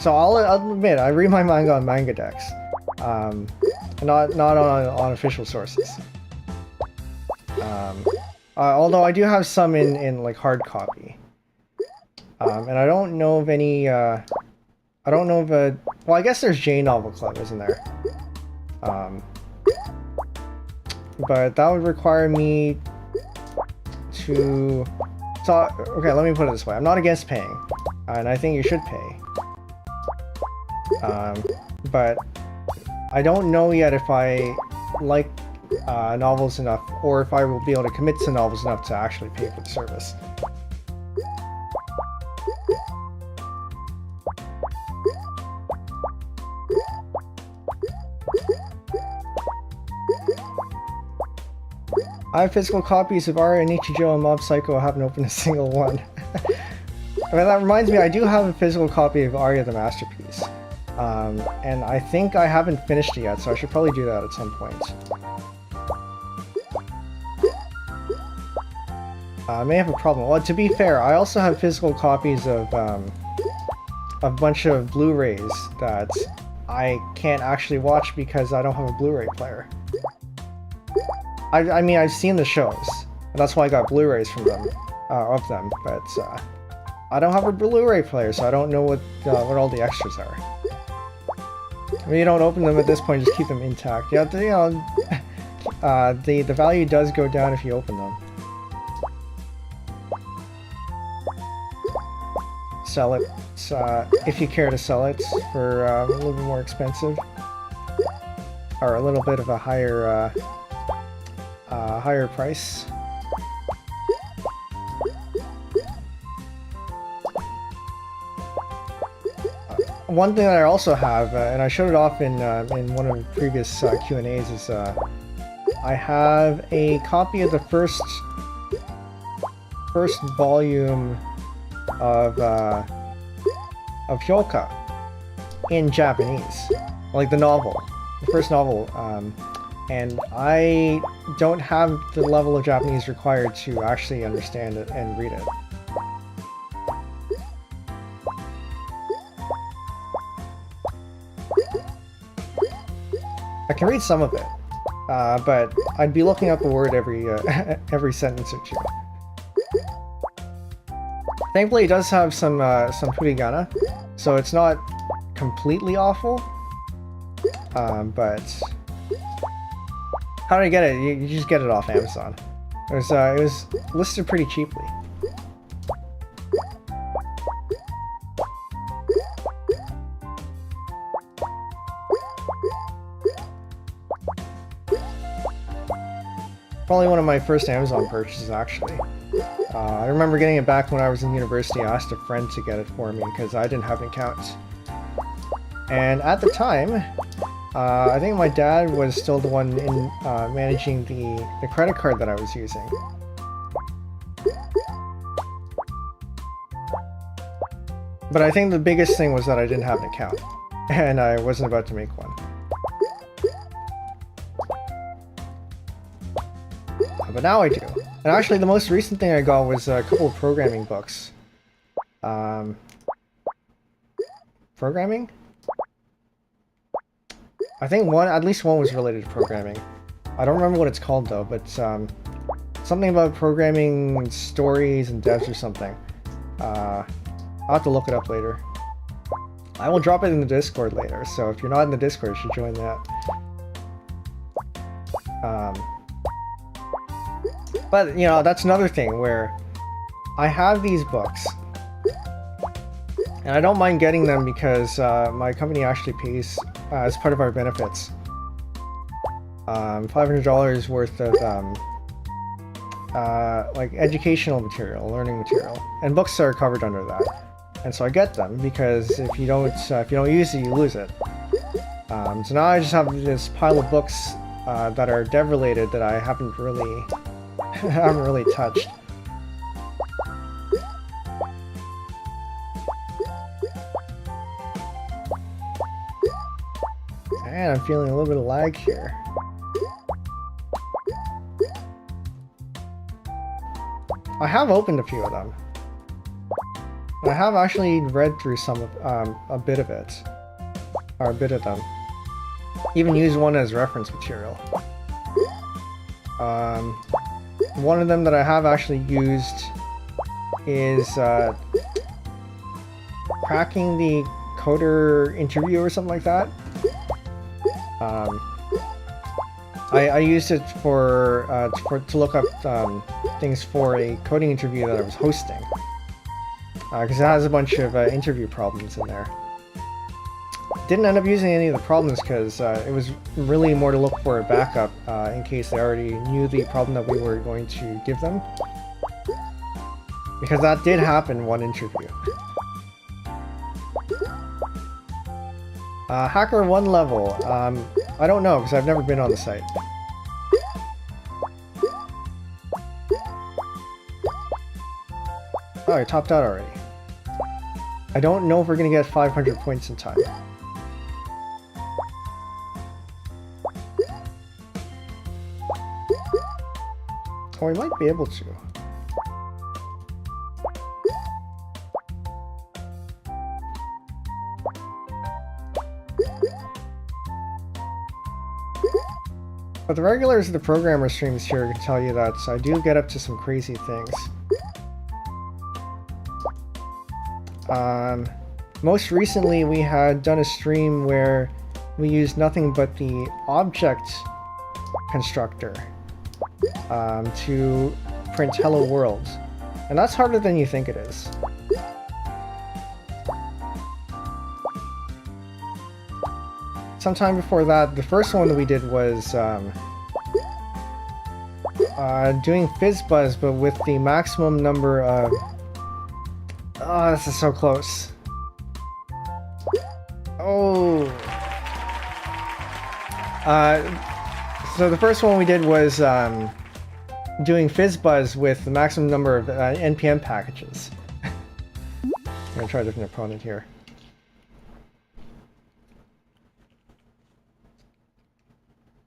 So I'll admit, I read my manga on Mangadex, not on official sources. Although I do have some in like hard copy. And I don't know of any, I don't know of a, well, I guess there's J Novel Club, isn't there? But that would require me to, so, okay, let me put it this way. I'm not against paying, and I think you should pay. But I don't know yet if I like novels enough, or if I will be able to commit to novels enough to actually pay for the service. I have physical copies of Aria, Nichijou, and Mob Psycho. I haven't opened a single one. I mean, that reminds me, I do have a physical copy of Aria the Masterpiece. And I think I haven't finished it yet, so I should probably do that at some point. I may have a problem. Well, to be fair, I also have physical copies of a bunch of Blu-rays that I can't actually watch because I don't have a Blu-ray player. I mean, I've seen the shows, and that's why I got Blu-rays from them, of them, but I don't have a Blu-ray player, so I don't know what all the extras are. I mean, you don't open them at this point, just keep them intact. Yeah, you know, the value does go down if you open them. Sell it, if you care to sell it for a little bit more expensive, or a little bit of a higher higher price. One thing that I also have, and I showed it off in one of the previous Q&As, is I have a copy of the first volume of Hyoka in Japanese, like the novel, the first novel, and I don't have the level of Japanese required to actually understand it and read it. I can read some of it, but I'd be looking up a word every every sentence or two. Thankfully, it does have some furigana, so it's not completely awful. But how did I get it? You just get it off Amazon. It was listed pretty cheaply. Probably one of my first Amazon purchases, actually. I remember getting it back when I was in university. I asked a friend to get it for me because I didn't have an account. And at the time, I think my dad was still the one in managing the credit card that I was using. But I think the biggest thing was that I didn't have an account, and I wasn't about to make one. But now I do. And actually, the most recent thing I got was a couple of programming books. Programming? I think at least one was related to programming. I don't remember what it's called though, but something about programming stories and devs or something. I'll have to look it up later. I will drop it in the Discord later, so if you're not in the Discord, you should join that. But, you know, that's another thing where I have these books, and I don't mind getting them because my company actually pays, as part of our benefits, $500 worth of like educational material, learning material, and books are covered under that. And so I get them because if you don't use it, you lose it. So now I just have this pile of books that are dev related that I haven't really touched. And I'm feeling a little bit of lag here. I have opened a few of them. I have actually read through some of a bit of it, or a bit of them. Even used one as reference material. one of them that I have actually used is cracking the coder interview or something like that. I used it to look up things for a coding interview that I was hosting, because it has a bunch of interview problems in there. Didn't end up using any of the problems because it was really more to look for a backup in case they already knew the problem that we were going to give them, because that did happen in one interview. Hacker 1 level. I don't know because I've never been on the site. Oh, I topped out already. I don't know if we're gonna get 500 points in time. Oh, we might be able to. But the regulars of the programmer streams here can tell you that I do get up to some crazy things. Most recently we had done a stream where we used nothing but the object constructor to print hello world. And that's harder than you think it is. Sometime before that, the first one that we did was doing FizzBuzz, but with the maximum number of... Oh, this is so close. Oh. So the first one we did was doing FizzBuzz with the maximum number of NPM packages. I'm gonna try a different opponent here.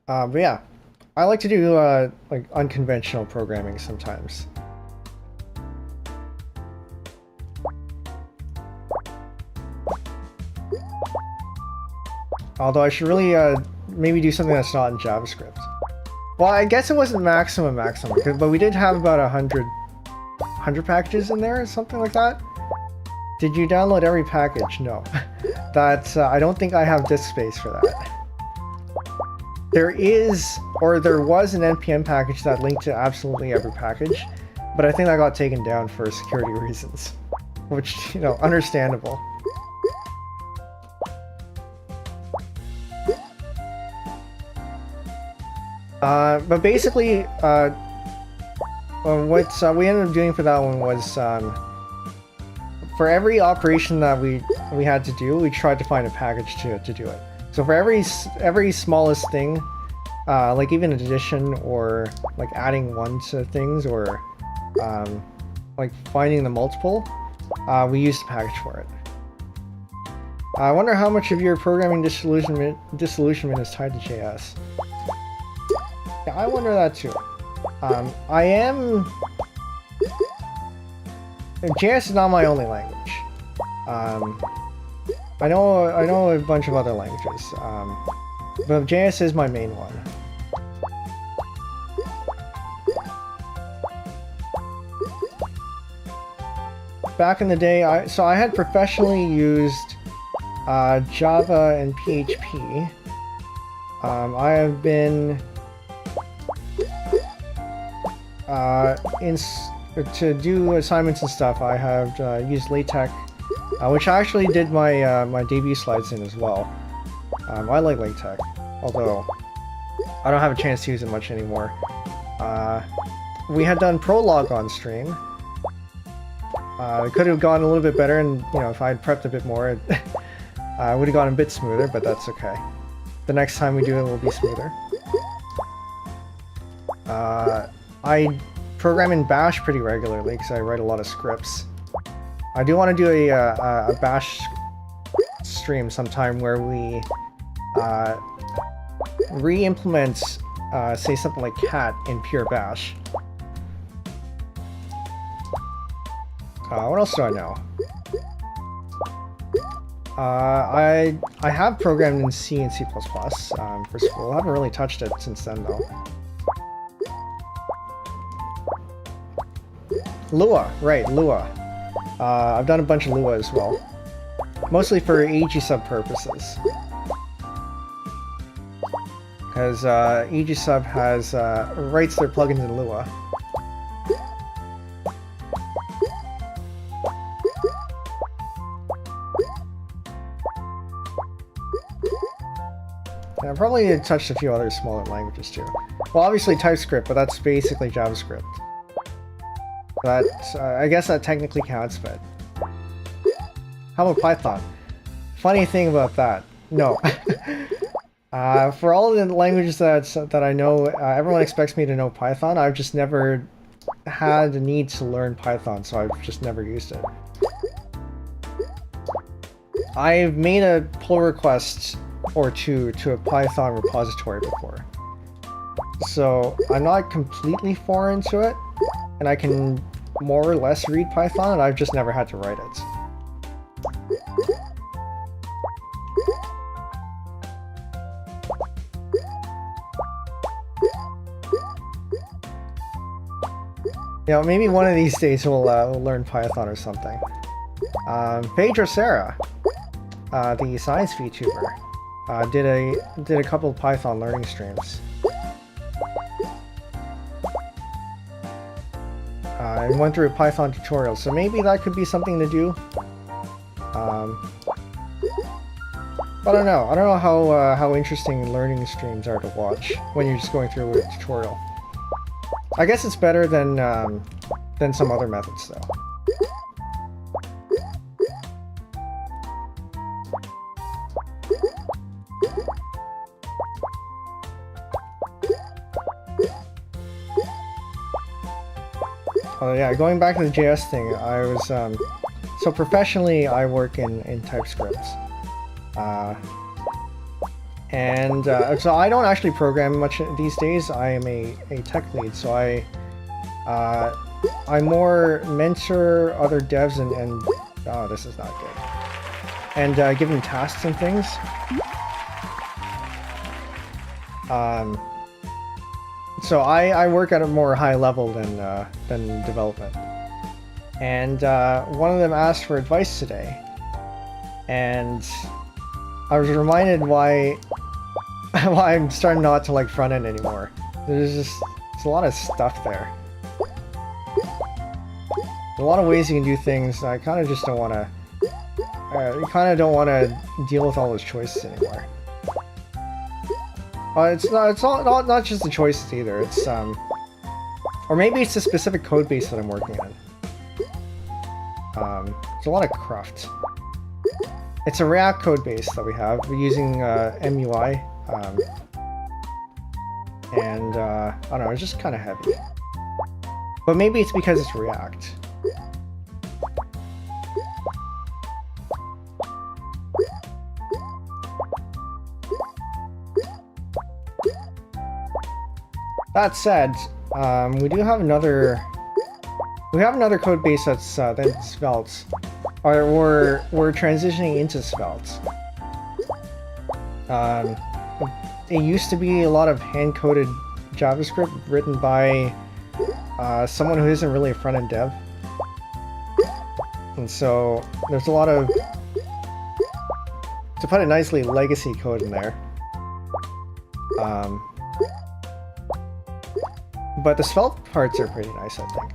But yeah, I like to do like unconventional programming sometimes. Although I should really maybe do something that's not in JavaScript. Well, I guess it wasn't maximum, but we did have about 100 packages in there or something like that. Did you download every package? No. That's I don't think I have disk space for that. There is, or there was an NPM package that linked to absolutely every package, but I think that got taken down for security reasons, which, you know, understandable. But basically, what we ended up doing for that one was, for every operation that we had to do, we tried to find a package to do it. So for every smallest thing, like even addition or like adding one to things or like finding the multiple, we used a package for it. I wonder how much of your programming disillusionment is tied to JS. Yeah, I wonder that too. I am... JS is not my only language. I know a bunch of other languages, but JS is my main one. Back in the day, I had professionally used Java and PHP. I have been to do assignments and stuff. I have used LaTeX, which I actually did my my debut slides in as well. I like LaTeX, although I don't have a chance to use it much anymore. We had done Prolog on stream. It could have gone a little bit better, and you know, if I had prepped a bit more, it would have gone a bit smoother. But that's okay. The next time we do it will be smoother. I program in Bash pretty regularly because I write a lot of scripts. I do want to do a Bash stream sometime where we re-implement, say something like cat in pure Bash. What else do I know? I have programmed in C and C++ for school. I haven't really touched it since then though. Lua, right, Lua. I've done a bunch of Lua as well. Mostly for AG sub purposes. Because AG sub has writes their plugins in Lua. And I've probably touched a few other smaller languages too. Well, obviously TypeScript, but that's basically JavaScript. But I guess that technically counts, but... How about Python? Funny thing about that, no. For all the languages that I know, everyone expects me to know Python. I've just never had the need to learn Python, so I've just never used it. I've made a pull request or two to a Python repository before. So I'm not completely foreign to it, and I can more or less read Python, and I've just never had to write it. You know, maybe one of these days we'll learn Python or something. Pedro Serra, the science VTuber, did a couple of Python learning streams. And went through a Python tutorial, so maybe that could be something to do. But I don't know. I don't know how interesting learning streams are to watch when you're just going through a tutorial. I guess it's better than some other methods, though. Oh yeah, going back to the JS thing, I was so professionally I work in TypeScript, so I don't actually program much these days. I am a tech lead, so I more mentor other devs and oh, this is not good, and give them tasks and things. So I work at a more high level than development. And one of them asked for advice today. And I was reminded why I'm starting not to like front end anymore. There's a lot of stuff there. A lot of ways you can do things. I kind of just don't want to. You kind of don't want to deal with all those choices anymore. It's not just the choices either. It's or maybe it's a specific code base that I'm working on. There's a lot of cruft. It's a React code base that we have. We're using MUI, and I don't know. It's just kind of heavy. But maybe it's because it's React. That said, we do have another. We have another code base that's Svelte, or we're transitioning into Svelte. It used to be a lot of hand-coded JavaScript written by someone who isn't really a front-end dev, and so there's a lot of, to put it nicely, legacy code in there. But the Svelte parts are pretty nice, I think.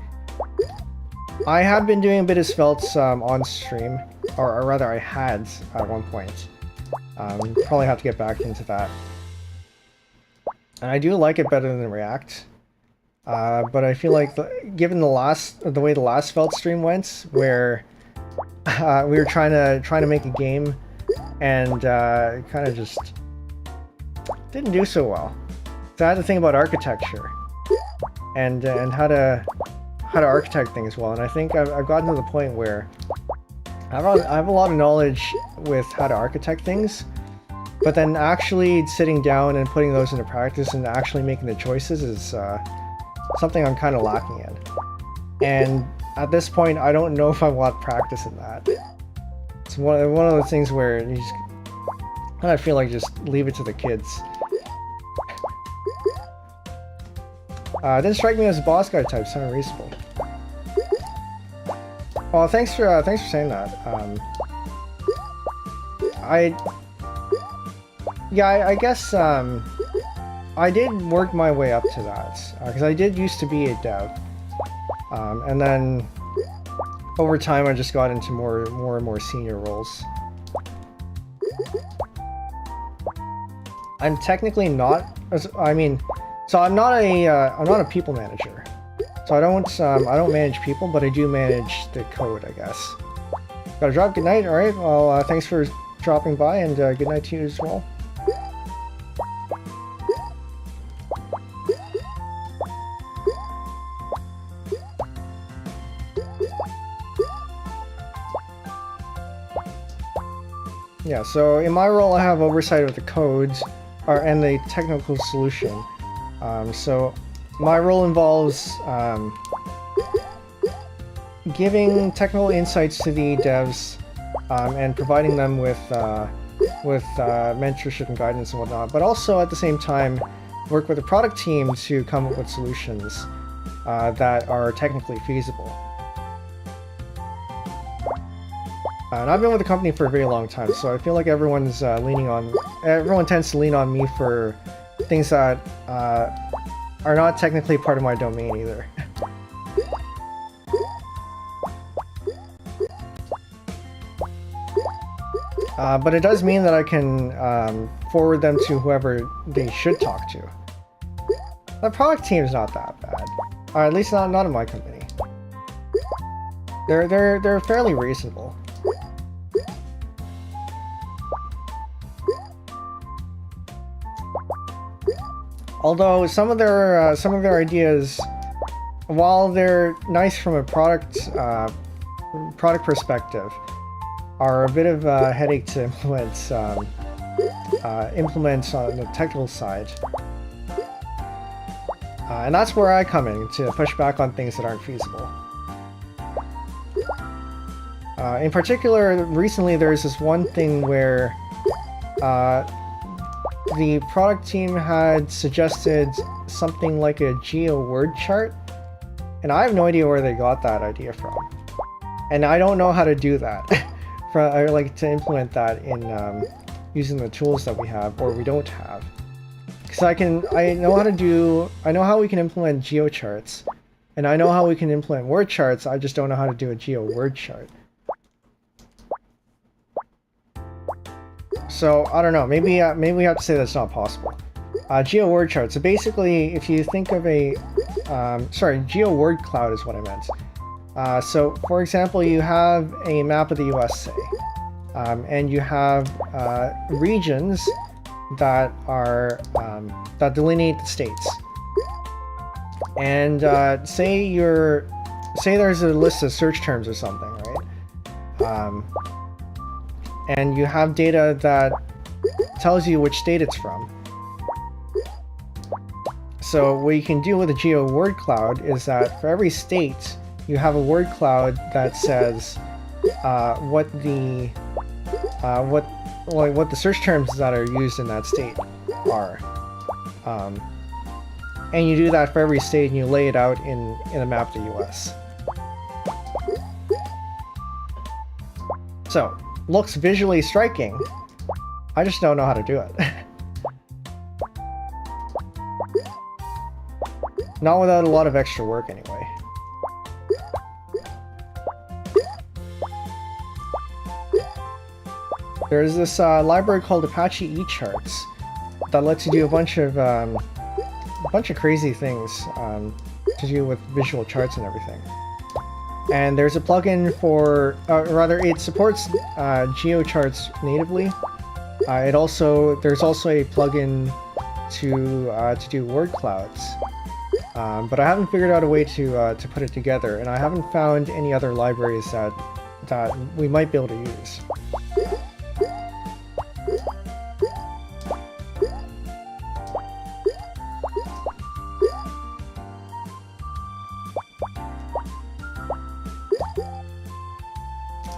I have been doing a bit of Svelte on stream, or rather I had at one point. Probably have to get back into that. And I do like it better than React. But I feel like, given the way the last Svelte stream went, where we were trying to make a game, and kind of just didn't do so well. So I had to think about architecture. And how to architect things well, and I think I've gotten to the point where I have a lot of knowledge with how to architect things, but then actually sitting down and putting those into practice and actually making the choices is something I'm kind of lacking in. And at this point, I don't know if I want practice in that. It's one of those things where you just kind of feel like just leave it to the kids. Didn't strike me as a boss guy type, sounded reasonable. Well, thanks for saying that. I guess I did work my way up to that because I did used to be a dev, and then over time I just got into more and more senior roles. I'm technically not. I mean, so I'm not a people manager. So I don't manage people, but I do manage the code, I guess. Gotta drop. Good night. All right. Well, thanks for dropping by, and good night to you as well. Yeah. So in my role, I have oversight of the codes, and the technical solution. So my role involves giving technical insights to the devs and providing them with mentorship and guidance and whatnot, but also at the same time work with the product team to come up with solutions that are technically feasible. And I've been with the company for a very long time, so I feel like everyone tends to lean on me for things that are not technically part of my domain either. But it does mean that I can forward them to whoever they should talk to. The product team's not that bad, or at least not in my company. They're fairly reasonable. Although some of their ideas, while they're nice from a product perspective, are a bit of a headache to implement on the technical side. And that's where I come in, to push back on things that aren't feasible. In particular, recently there's this one thing where the product team had suggested something like a geo word chart, and I have no idea where they got that idea from. And I don't know how to do that. To implement that in using the tools that we have or we don't have. Because I know how we can implement geo charts, and I know how we can implement word charts. I just don't know how to do a geo word chart. So I don't know. Maybe we have to say that's not possible. Geo word chart. So basically, if you think of a geo word cloud is what I meant. So for example, you have a map of the US, say, and you have regions that are that delineate the states. And say there's a list of search terms or something, right? And you have data that tells you which state it's from. So what you can do with a geo word cloud is that for every state, you have a word cloud that says what the search terms that are used in that state are, and you do that for every state, and you lay it out in a map of the US. So looks visually striking. I just don't know how to do it. Not without a lot of extra work, anyway. There's this library called Apache eCharts that lets you do a bunch of crazy things to do with visual charts and everything. And there's a plugin for, it supports GeoCharts natively. There's also a plugin to do word clouds. But I haven't figured out a way to put it together, and I haven't found any other libraries that we might be able to use.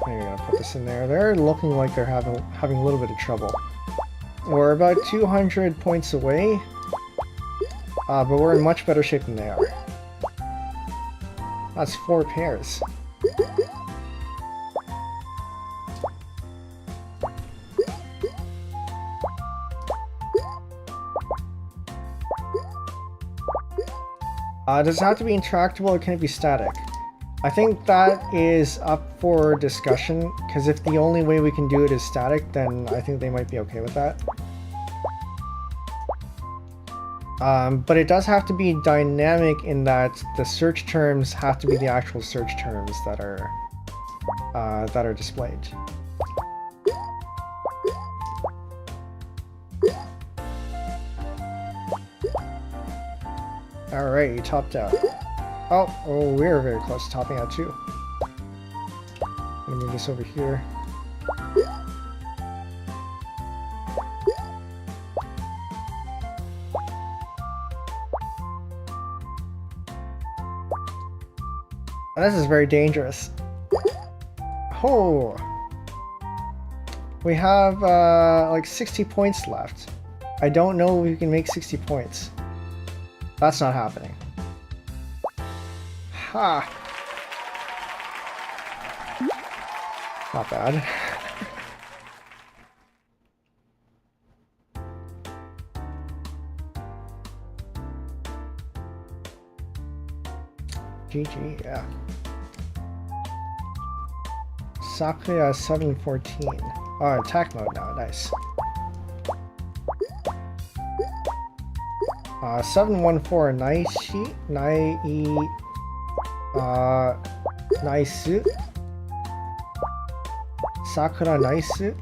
I'm gonna put this in there. They're looking like they're having a little bit of trouble. We're about 200 points away, but we're in much better shape than they are. That's 4 pairs. Does it have to be interactable or can it be static? I think that is up for discussion, because if the only way we can do it is static, then I think they might be okay with that. But it does have to be dynamic in that the search terms have to be the actual search terms that are displayed. Alright, you topped out. Oh, we're very close to topping out too. I'm gonna move this over here. This is very dangerous. Oh! We have like 60 points left. I don't know if we can make 60 points. That's not happening. Ha! Not bad. GG, yeah. Sakuya 714. Oh, attack mode now, nice. 714 Naishi Naisu Sakura Naisu.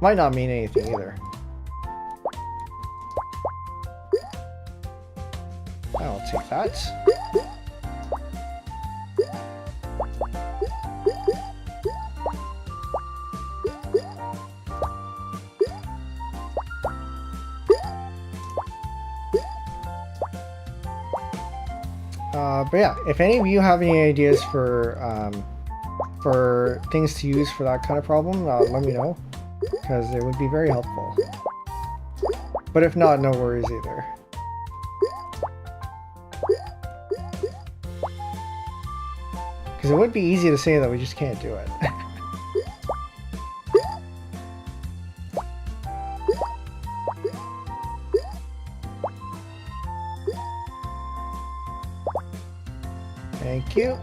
Might not mean anything either. I'll take that. But yeah, if any of you have any ideas for things to use for that kind of problem, let me know, because it would be very helpful. But if not, no worries either. Because it would be easy to say that we just can't do it. Thank you.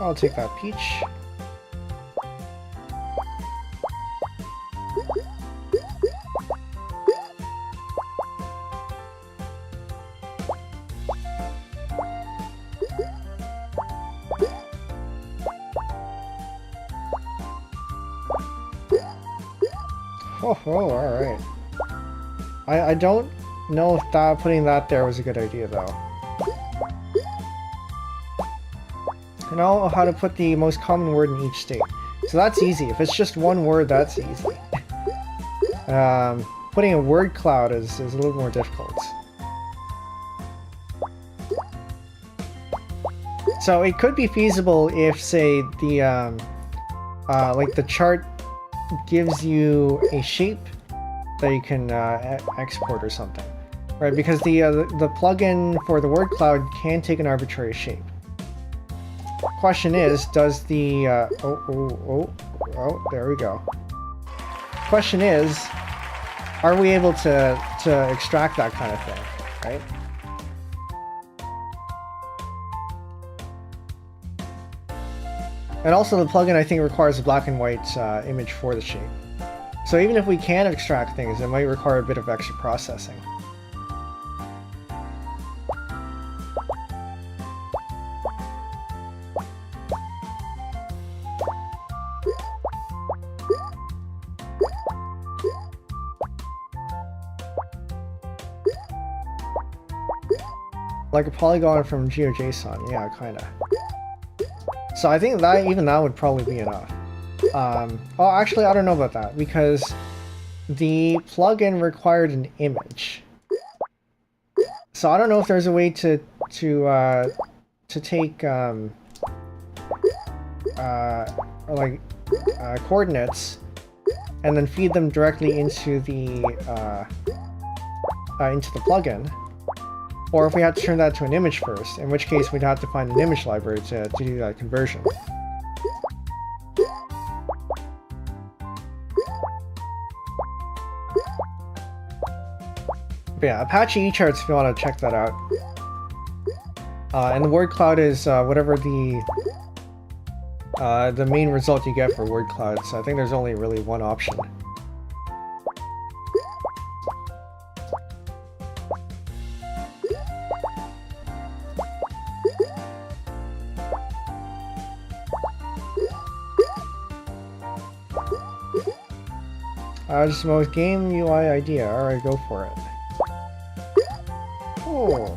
I'll take that peach. Oh, alright. I don't know if putting that there was a good idea, though. I know how to put the most common word in each state. So that's easy. If it's just one word, that's easy. Putting a word cloud is a little more difficult. So it could be feasible if, say, the like the chart gives you a shape that you can export or something, right? Because the plugin for the word cloud can take an arbitrary shape. Question is, does the there we go. Question is, are we able to extract that kind of thing, right? And also the plugin, I think, requires a black and white image for the shape. So even if we can extract things, it might require a bit of extra processing. Like a polygon from GeoJSON, yeah, kinda. So I think that even that would probably be enough. Oh, actually, I don't know about that, because the plugin required an image. So I don't know if there's a way to take coordinates and then feed them directly into the plugin, or if we had to turn that to an image first, in which case we'd have to find an image library to do that conversion. But yeah, Apache eCharts if you want to check that out. And the word cloud is whatever the main result you get for word cloud. So I think there's only really one option. Just the most game UI idea. Alright, go for it. Oh.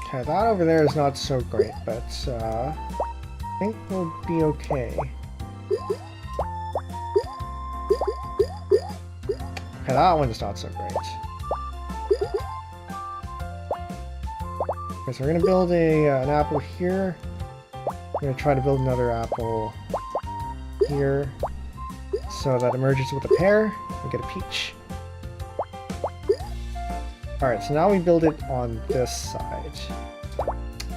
Okay, that over there is not so great, but I think we'll be okay. Okay, that one's not so great. Okay, so we're gonna build an apple here. We're gonna try to build another apple here, so that it merges with a pear. We get a peach. Alright, so now we build it on this side.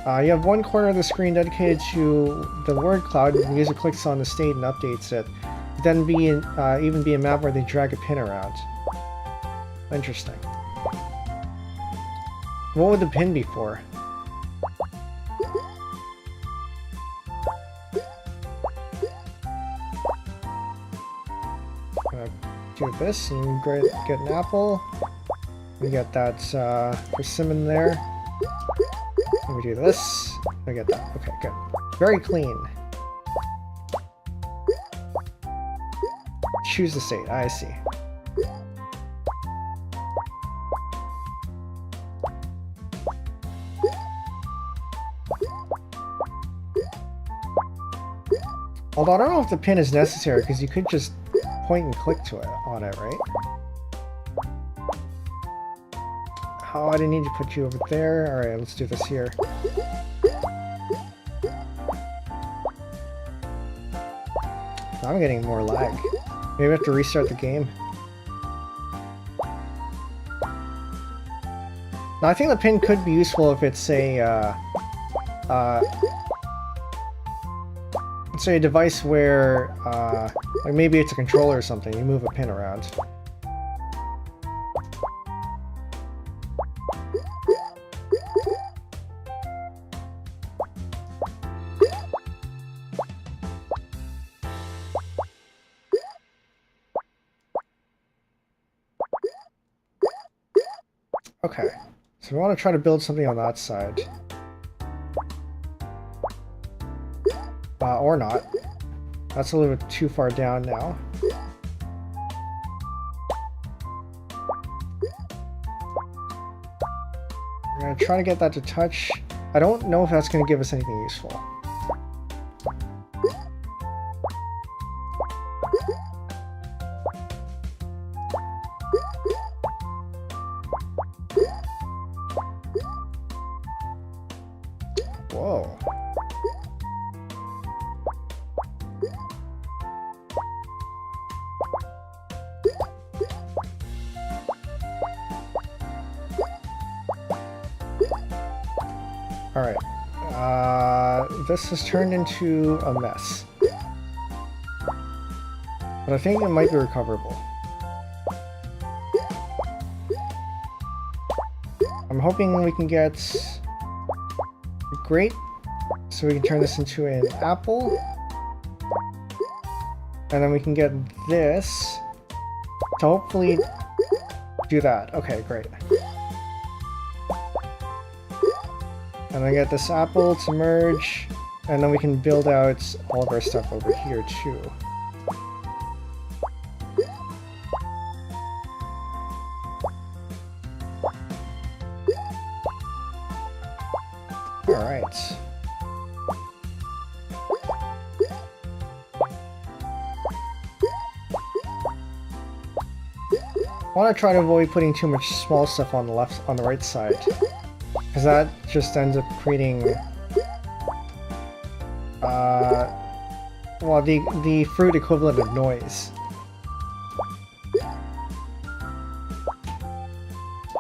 You have 1/4 of the screen dedicated to the word cloud. The user clicks on the state and updates it. Then even be a map where they drag a pin around. Interesting. What would the pin be for? Gonna do this and get an apple. We get that persimmon there. And we do this. We get that. Okay, good. Very clean. Choose the state. I see. Although I don't know if the pin is necessary, because you could just point and click to it on it, right? Oh, I didn't need to put you over there. Alright, let's do this here. I'm getting more lag. Maybe I have to restart the game. Now, I think the pin could be useful if it's a, let's say a device where, like maybe it's a controller or something, you move a pin around. Okay, so we want to try to build something on that side. Or not. That's a little bit too far down now. We're going to try to get that to touch. I don't know if that's going to give us anything useful. Whoa. Alright. This has turned into a mess. But I think it might be recoverable. I'm hoping we can get great, so we can turn this into an apple, and then we can get this to hopefully do that. Okay, great. And then get this apple to merge, and then we can build out all of our stuff over here too. Alright. I want to try to avoid putting too much small stuff on the right side, because that just ends up creating well, the fruit equivalent of noise.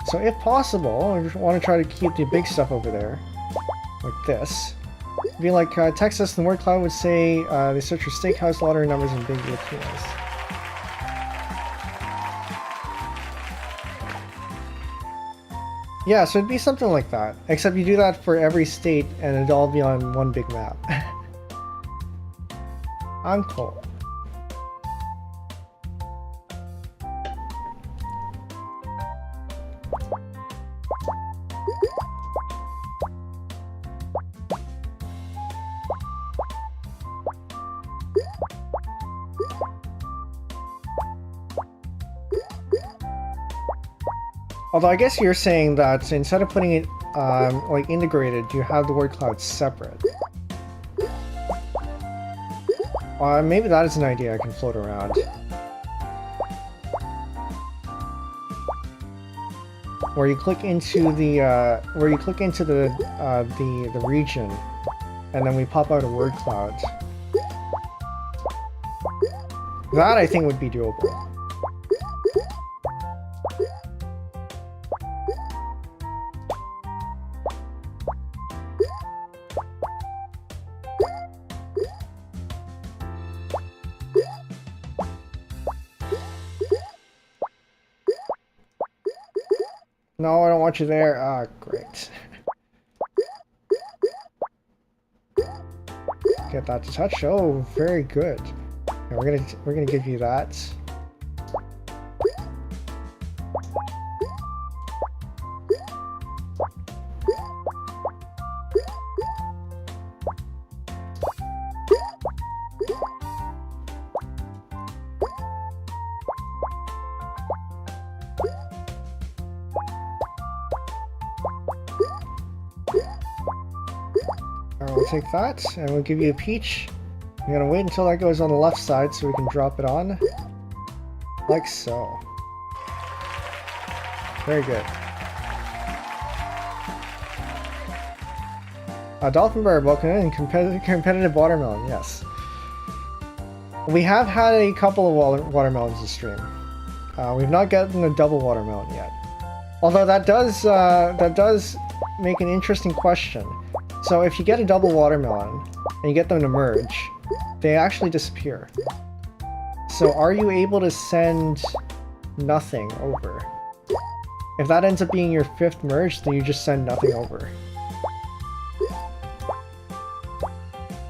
So if possible, I want to try to keep the big stuff over there, like this. Be like Texas, the word cloud would say they search for steakhouse, lottery numbers, and big Latinos. Yeah, so it'd be something like that, except you do that for every state and it'd all be on one big map. I'm cool. Although I guess you're saying that instead of putting it like integrated, you have the word cloud separate. Maybe that is an idea I can float around. Where you click into the the region, and then we pop out a word cloud. That I think would be doable. No, I don't want you there. Ah, great. Get that to touch. Oh, very good. And we're gonna give you that. We'll take that, and we'll give you a peach. I'm gonna wait until that goes on the left side so we can drop it on. Like so. Very good. Dolphin Bird, welcome in. Competitive watermelon, yes. We have had a couple of watermelons to stream. We've not gotten a double watermelon yet. Although that does make an interesting question. So if you get a double watermelon, and you get them to merge, they actually disappear. So are you able to send nothing over? If that ends up being your 5th merge, then you just send nothing over.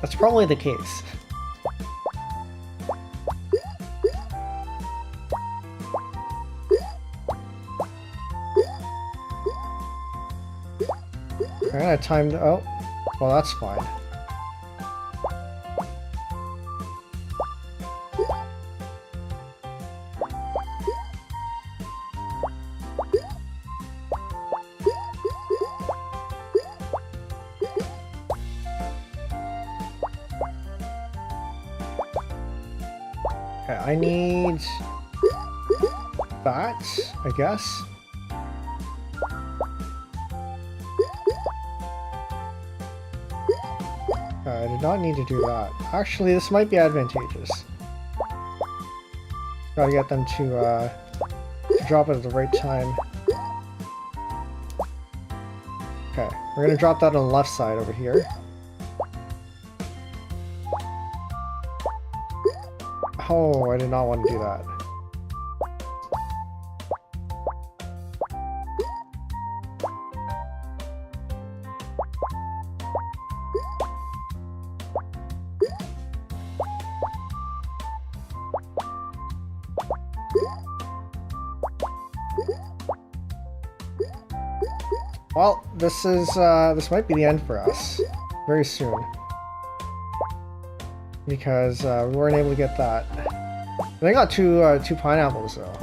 That's probably the case. Alright, time to... oh. Well, that's fine. Okay, I need that, I guess. I did not need to do that. Actually, this might be advantageous. Gotta get them to drop it at the right time. Okay, we're gonna drop that on the left side over here. Oh, I did not want to do that. Well, this might be the end for us very soon, because we weren't able to get that. I got two pineapples though,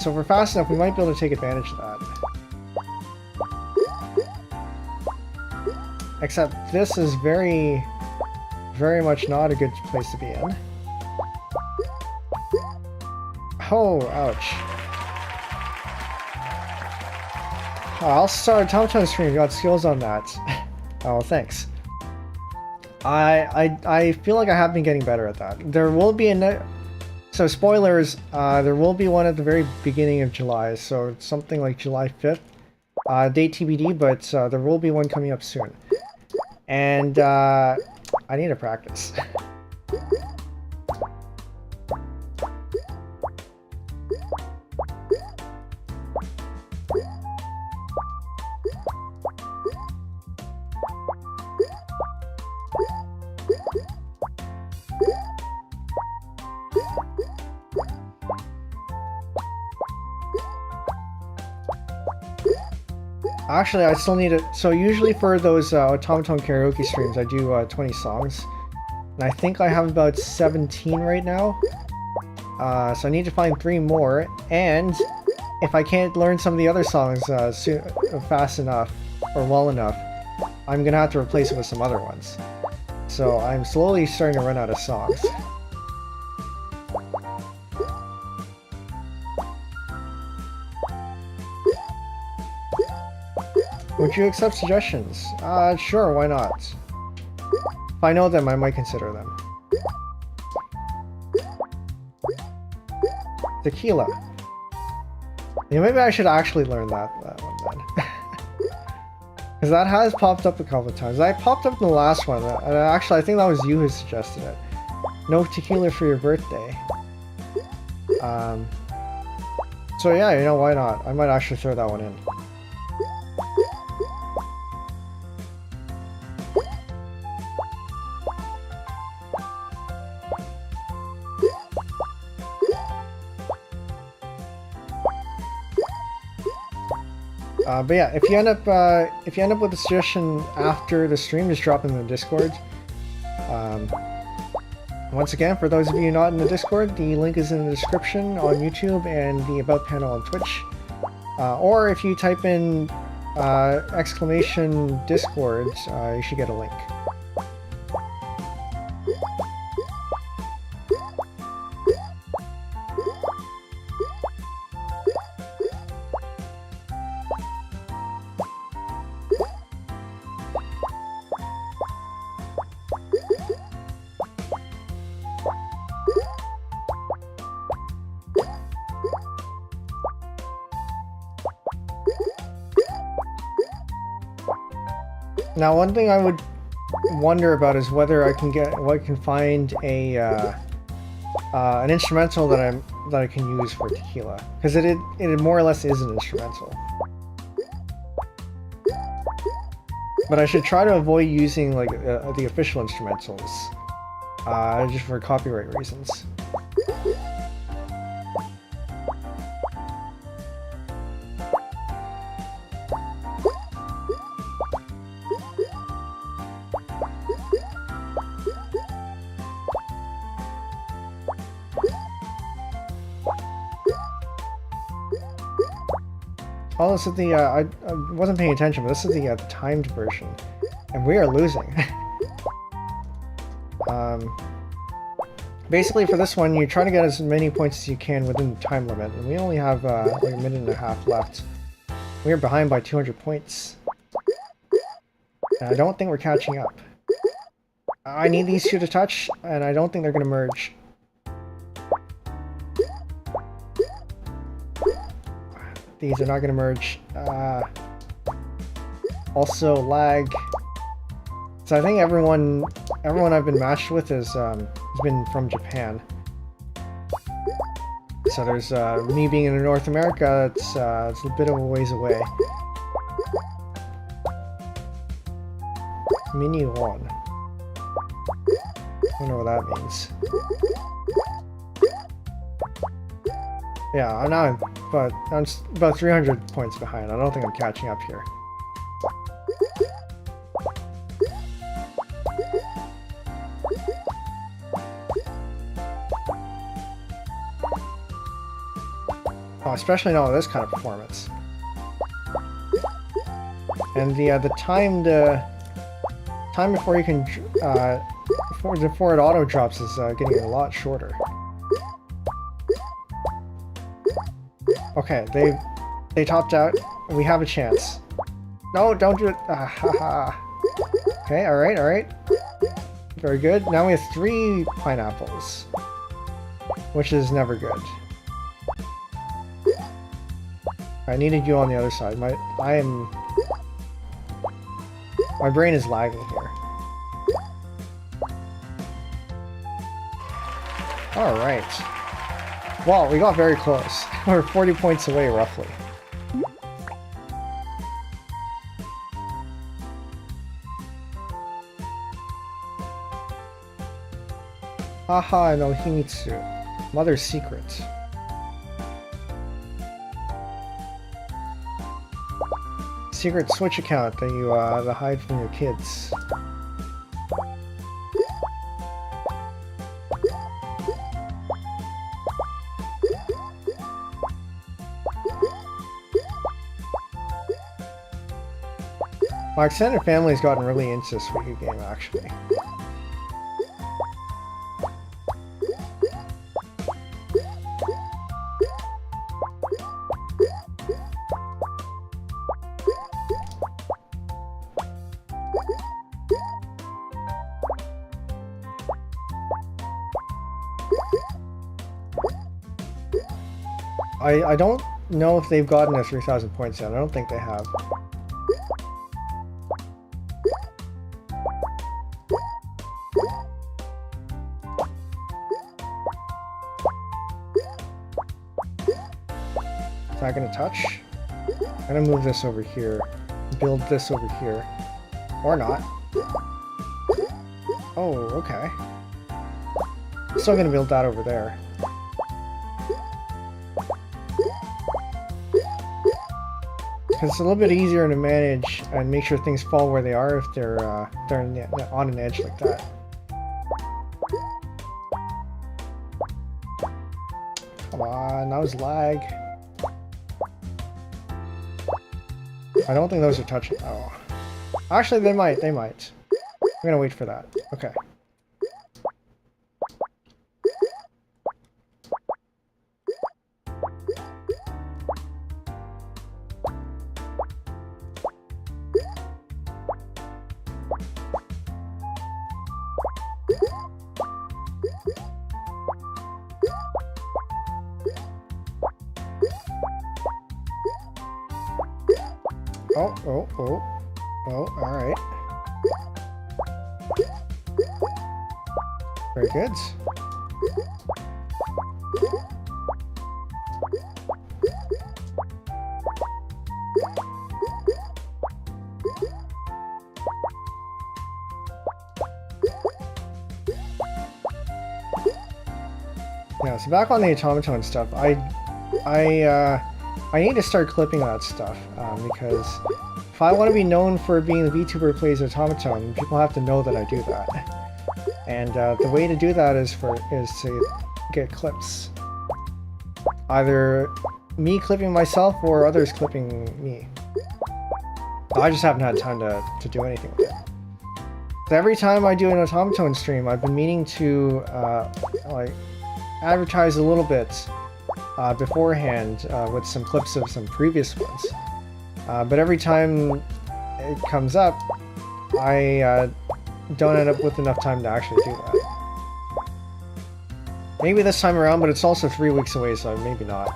so if we're fast enough, we might be able to take advantage of that. Except this is very much not a good place to be in. Oh, ouch. I'll start a Tom stream. You got skills on that. Oh, thanks. I feel like I have been getting better at that. There will be so spoilers, there will be one at the very beginning of July, so it's something like July 5th. Date TBD, but there will be one coming up soon. And I need to practice. Actually, I still need it. So usually for those automaton karaoke streams, I do 20 songs. And I think I have about 17 right now. So I need to find 3 more. And if I can't learn some of the other songs fast enough or well enough, I'm going to have to replace it with some other ones. So I'm slowly starting to run out of songs. Would you accept suggestions? Sure, why not? If I know them, I might consider them. Tequila. Yeah, maybe I should actually learn that one then. Because that has popped up a couple of times. I popped up in the last one, and actually I think that was you who suggested it. No tequila for your birthday. So yeah, you know, why not? I might actually throw that one in. But yeah, if you end up with a suggestion after the stream, just drop it in the Discord. Once again, for those of you not in the Discord, the link is in the description on YouTube and the About panel on Twitch. Or if you type in exclamation Discord, you should get a link. Now, one thing I would wonder about is whether I can find a an instrumental that I can use for tequila, because it more or less is an instrumental. But I should try to avoid using like the official instrumentals, just for copyright reasons. Oh, this is the, I wasn't paying attention, but this is the timed version. And we are losing. Basically for this one, you're trying to get as many points as you can within the time limit, and we only have like a minute and a half left. We're behind by 200 points. And I don't think we're catching up. I need these two to touch, and I don't think they're going to merge. These are not going to merge. Also, lag. So I think everyone I've been matched with has been from Japan. So there's me being in North America. It's a bit of a ways away. Mini one. I wonder what that means. Yeah, I'm about 300 points behind. I don't think I'm catching up here. Oh, especially not with this kind of performance. And the time before you can before it auto drops is getting a lot shorter. Okay, they topped out. We have a chance. No, don't do it. Okay, all right. very good. Now we have 3 pineapples, which is never good. I needed you on the other side. My brain is lagging here. Alright. Wow, we got very close. We're 40 points away, roughly. Haha, no Himitsu. Mother's secret. Secret Switch account that you that hide from your kids. My extended family's gotten really into Suika Game, actually. I don't know if they've gotten to 3,000 points yet. I don't think they have. Is that gonna touch? I'm gonna move this over here. Build this over here. Or not. Oh, okay. Still gonna build that over there. It's a little bit easier to manage and make sure things fall where they are if they're on an edge like that. Come on, that was lag. I don't think those are touching. Oh, actually, they might. I'm gonna wait for that. Okay. Oh, alright. Very good. Yeah, so back on the automaton stuff, I need to start clipping that stuff, because if I want to be known for being the VTuber who plays automaton, people have to know that I do that. And the way to do that is to get clips. Either me clipping myself or others clipping me. I just haven't had time to do anything with it. So every time I do an automaton stream, I've been meaning to like advertise a little bit beforehand with some clips of some previous ones. But every time it comes up, I don't end up with enough time to actually do that. Maybe this time around, but it's also 3 weeks away, so maybe not.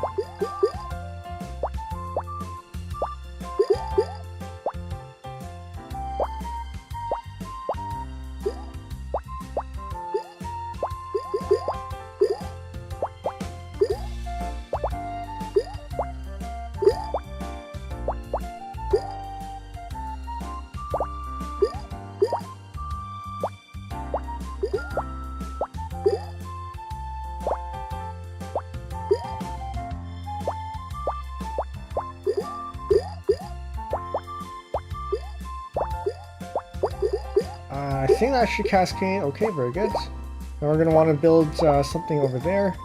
I think that should cascade. Okay, very good. Now we're going to want to build something over there.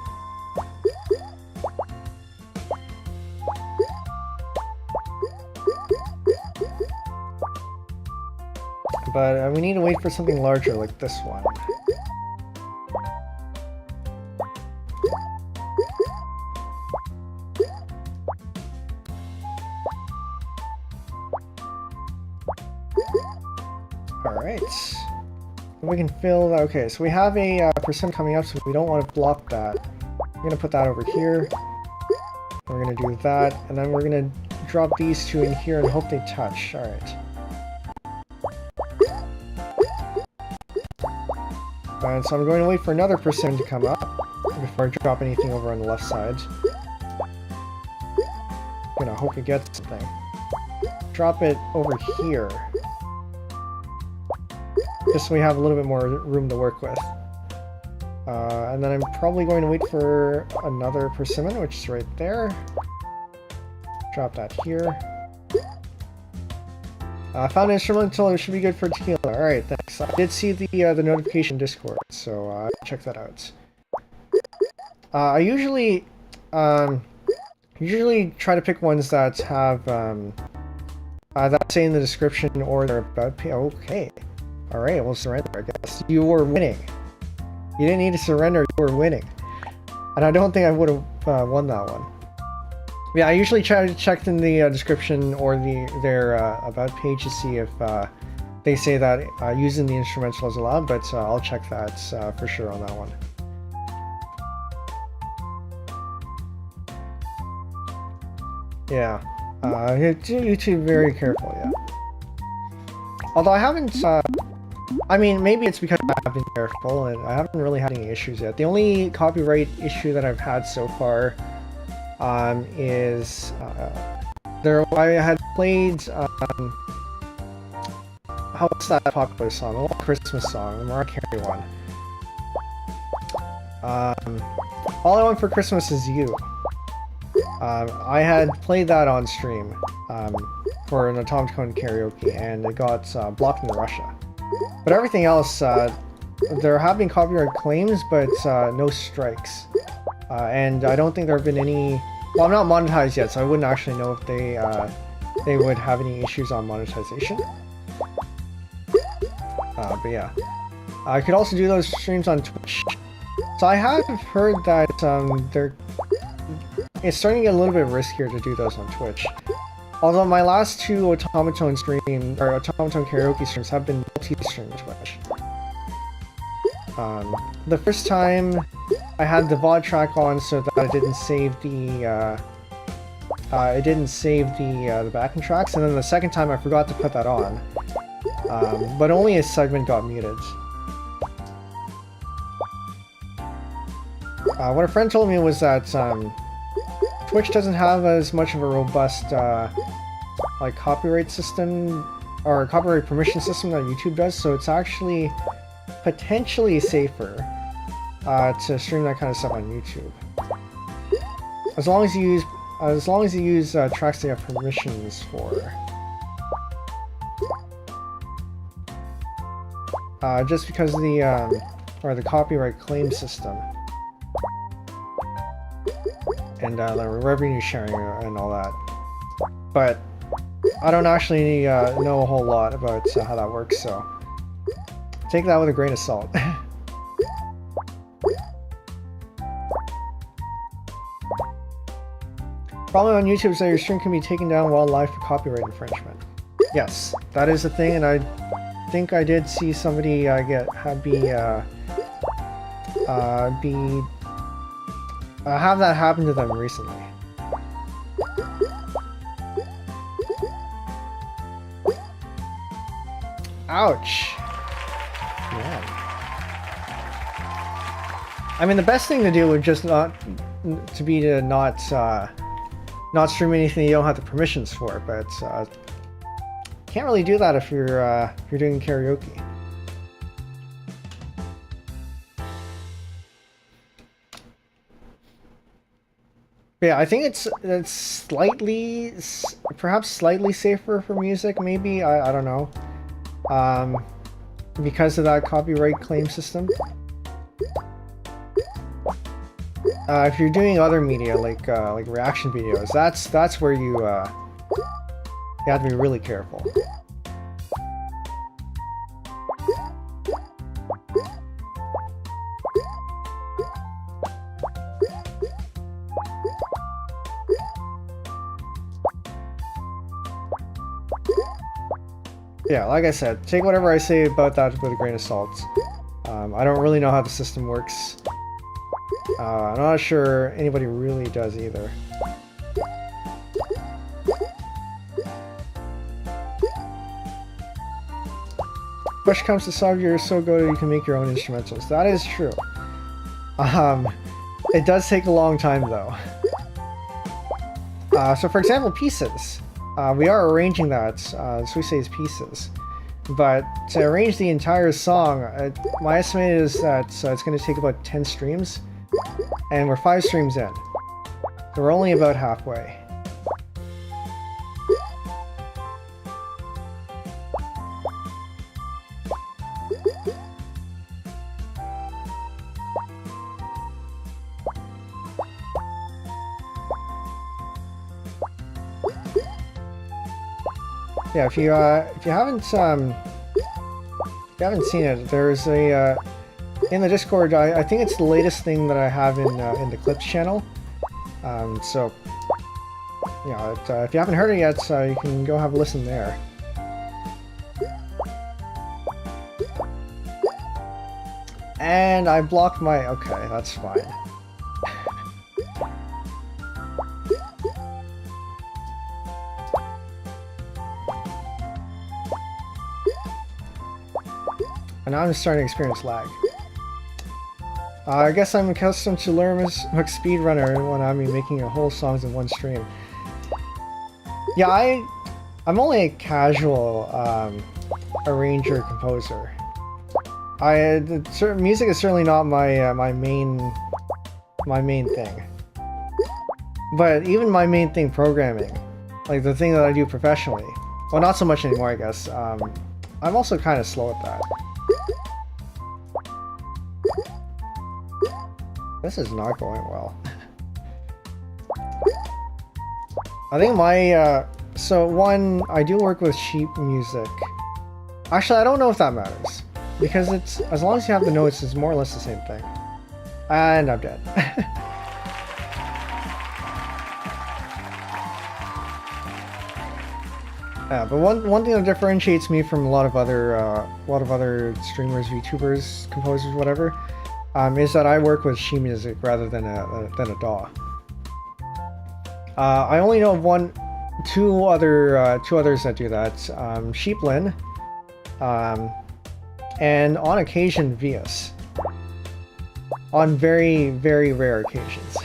But we need to wait for something larger like this one. We can fill that. Okay, so we have a percent coming up, so we don't want to block that. We're going to put that over here. We're going to do that, and then we're going to drop these two in here and hope they touch. Alright. And so I'm going to wait for another percent to come up before I drop anything over on the left side. I'm gonna hope it gets something. Drop it over here. Just so we have a little bit more room to work with. And then I'm probably going to wait for another persimmon, which is right there. Drop that here. Found an instrumental, it should be good for tequila. Alright, thanks. I did see the notification Discord, so check that out. I usually try to pick ones that have that say in the description or they're about. Okay, all right, we'll surrender. I guess you were winning. You didn't need to surrender. You were winning, and I don't think I would have won that one. Yeah, I usually try to check in the description or their about page to see if they say that using the instrumental is allowed, but I'll check that for sure on that one. Yeah, YouTube very careful, yeah. Although I haven't, I mean, maybe it's because I've been careful and I haven't really had any issues yet. The only copyright issue that I've had so far is I had played what's that popular song? The Christmas song, the Mariah Carey one. All I Want for Christmas Is You. I had played that on stream for an Automaton karaoke, and it got blocked in Russia. But everything else, there have been copyright claims, but no strikes. And I don't think there have been any. Well, I'm not monetized yet, so I wouldn't actually know if they would have any issues on monetization. But yeah, I could also do those streams on Twitch. So I have heard that it's starting to get a little bit riskier to do those on Twitch. Although my last two Automaton stream or Automaton karaoke streams have been multi-stream Twitch. The first time I had the VOD track on so that it didn't save the the backing tracks, and then the second time I forgot to put that on. But only a segment got muted. What a friend told me was that Twitch doesn't have as much of a robust like copyright system or copyright permission system that YouTube does, so it's actually potentially safer to stream that kind of stuff on YouTube. As long as you use tracks they have permissions for. Just because of the copyright claim system and the revenue sharing and all that. But I don't actually know a whole lot about how that works, so take that with a grain of salt. Problem on YouTube is that your stream can be taken down while live for copyright infringement. Yes, that is a thing, and I think I did see somebody have that happen to them recently. Ouch. Yeah. I mean, the best thing to do would just not stream anything you don't have the permissions for, but can't really do that if you're doing karaoke. But yeah, I think it's perhaps slightly safer for music. Maybe I don't know, because of that copyright claim system. If you're doing other media like reaction videos, that's where you have to be really careful. Yeah, like I said, take whatever I say about that with a grain of salt. I don't really know how the system works. I'm not sure anybody really does either. Push comes to shove, you're so good you can make your own instrumentals. That is true. It does take a long time though. So for example, pieces. We are arranging that, so we say it's pieces. But to arrange the entire song, my estimate is that it's going to take about 10 streams. And we're 5 streams in. So we're only about halfway. Yeah, if you haven't seen it, there's a in the Discord. I think it's the latest thing that I have in the Clips channel. So you know, if you haven't heard it yet, you can go have a listen there. And I blocked my. Okay, that's fine. And now I'm starting to experience lag. I guess I'm accustomed to Lerma's speedrunner when I'm making a whole songs in one stream. Yeah, I'm only a casual arranger composer. Music is certainly not my main thing. But even my main thing, programming, like the thing that I do professionally, well, not so much anymore, I guess. I'm also kind of slow at that. This is not going well. I think my, so one, I do work with sheet music. Actually, I don't know if that matters. Because it's, as long as you have the notes, it's more or less the same thing. And I'm dead. Yeah, but one thing that differentiates me from a lot of other streamers, VTubers, composers, whatever, is that I work with sheet music rather than a DAW. I only know of two others that do that. Sheeplin, and on occasion Vias. On very, very rare occasions.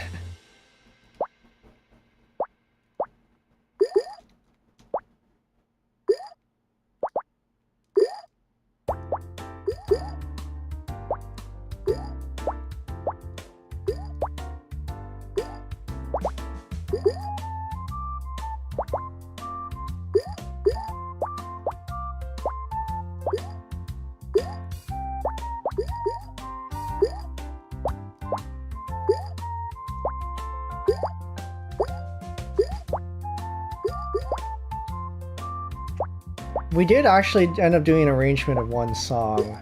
We did actually end up doing an arrangement of one song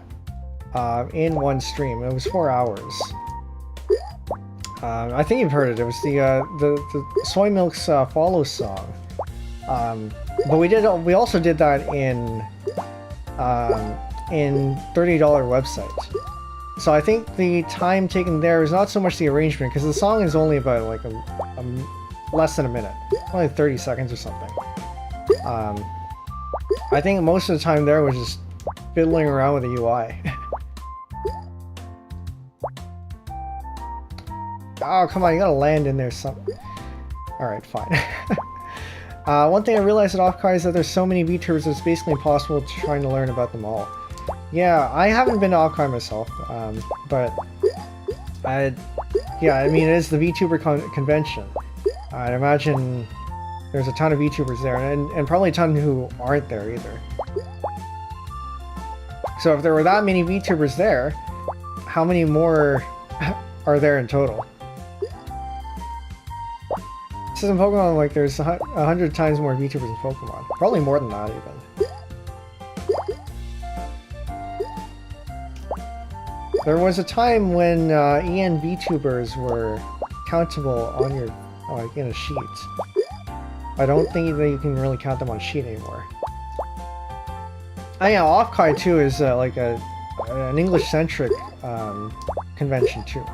in one stream. It was 4 hours. I think you've heard it. It was the Soy Milk's Follows song. But we also did that in $30 website. So I think the time taken there is not so much the arrangement, because the song is only about like less than a minute, only 30 seconds or something. I think most of the time there was just fiddling around with the UI. Oh, come on, you gotta land in there something. Alright, fine. One thing I realized at Offkai is that there's so many VTubers it's basically impossible trying to learn about them all. Yeah, I haven't been to Offkai myself, but yeah, I mean, it is the VTuber convention. I'd imagine there's a ton of VTubers there, and probably a ton who aren't there either. So if there were that many VTubers there, how many more are there in total? This is in Pokemon, like there's 100 times more VTubers in Pokemon. Probably more than that even. There was a time when EN VTubers were countable on your, like, in a sheet. I don't think that you can really count them on sheet anymore. Oh yeah, Offkai too is like an English-centric convention too.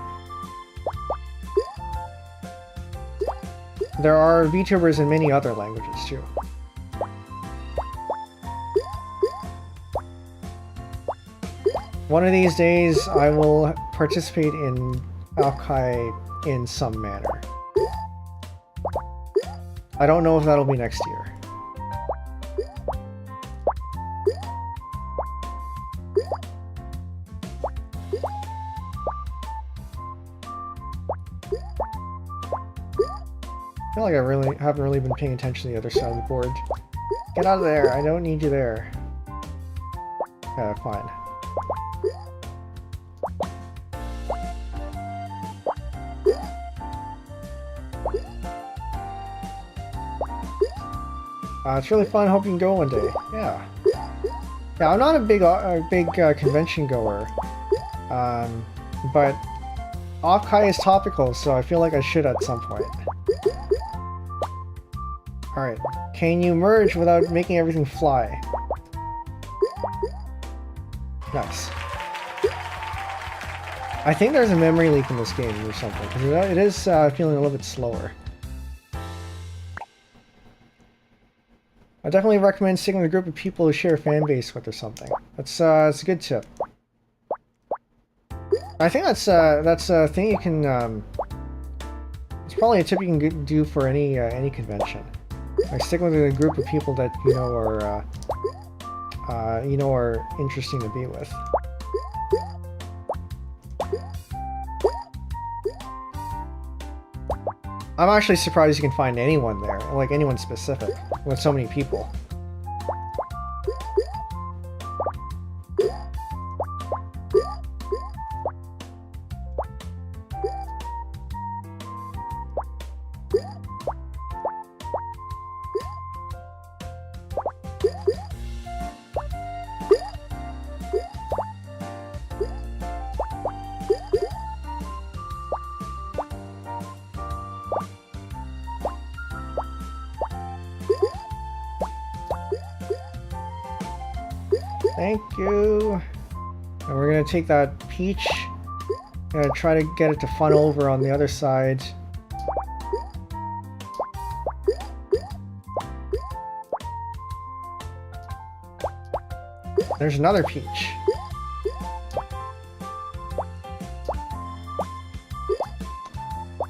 There are VTubers in many other languages too. One of these days, I will participate in Offkai in some manner. I don't know if that'll be next year. I feel like I haven't really been paying attention to the other side of the board. Get out of there! I don't need you there. Yeah, fine. It's really fun. Hope you can go one day. Yeah. Yeah, I'm not a big convention goer, but Offkai is topical, so I feel like I should at some point. Alright, can you merge without making everything fly? Nice. I think there's a memory leak in this game or something, because it is feeling a little bit slower. I definitely recommend sticking with a group of people who share a fan base with or something. That's a good tip. I think that's a thing you can. It's probably a tip you can do for any convention. Like stick with a group of people that you know are interesting to be with. I'm actually surprised you can find anyone there, like anyone specific, with so many people. Thank you. And we're gonna take that peach. Gonna try to get it to funnel over on the other side. There's another peach.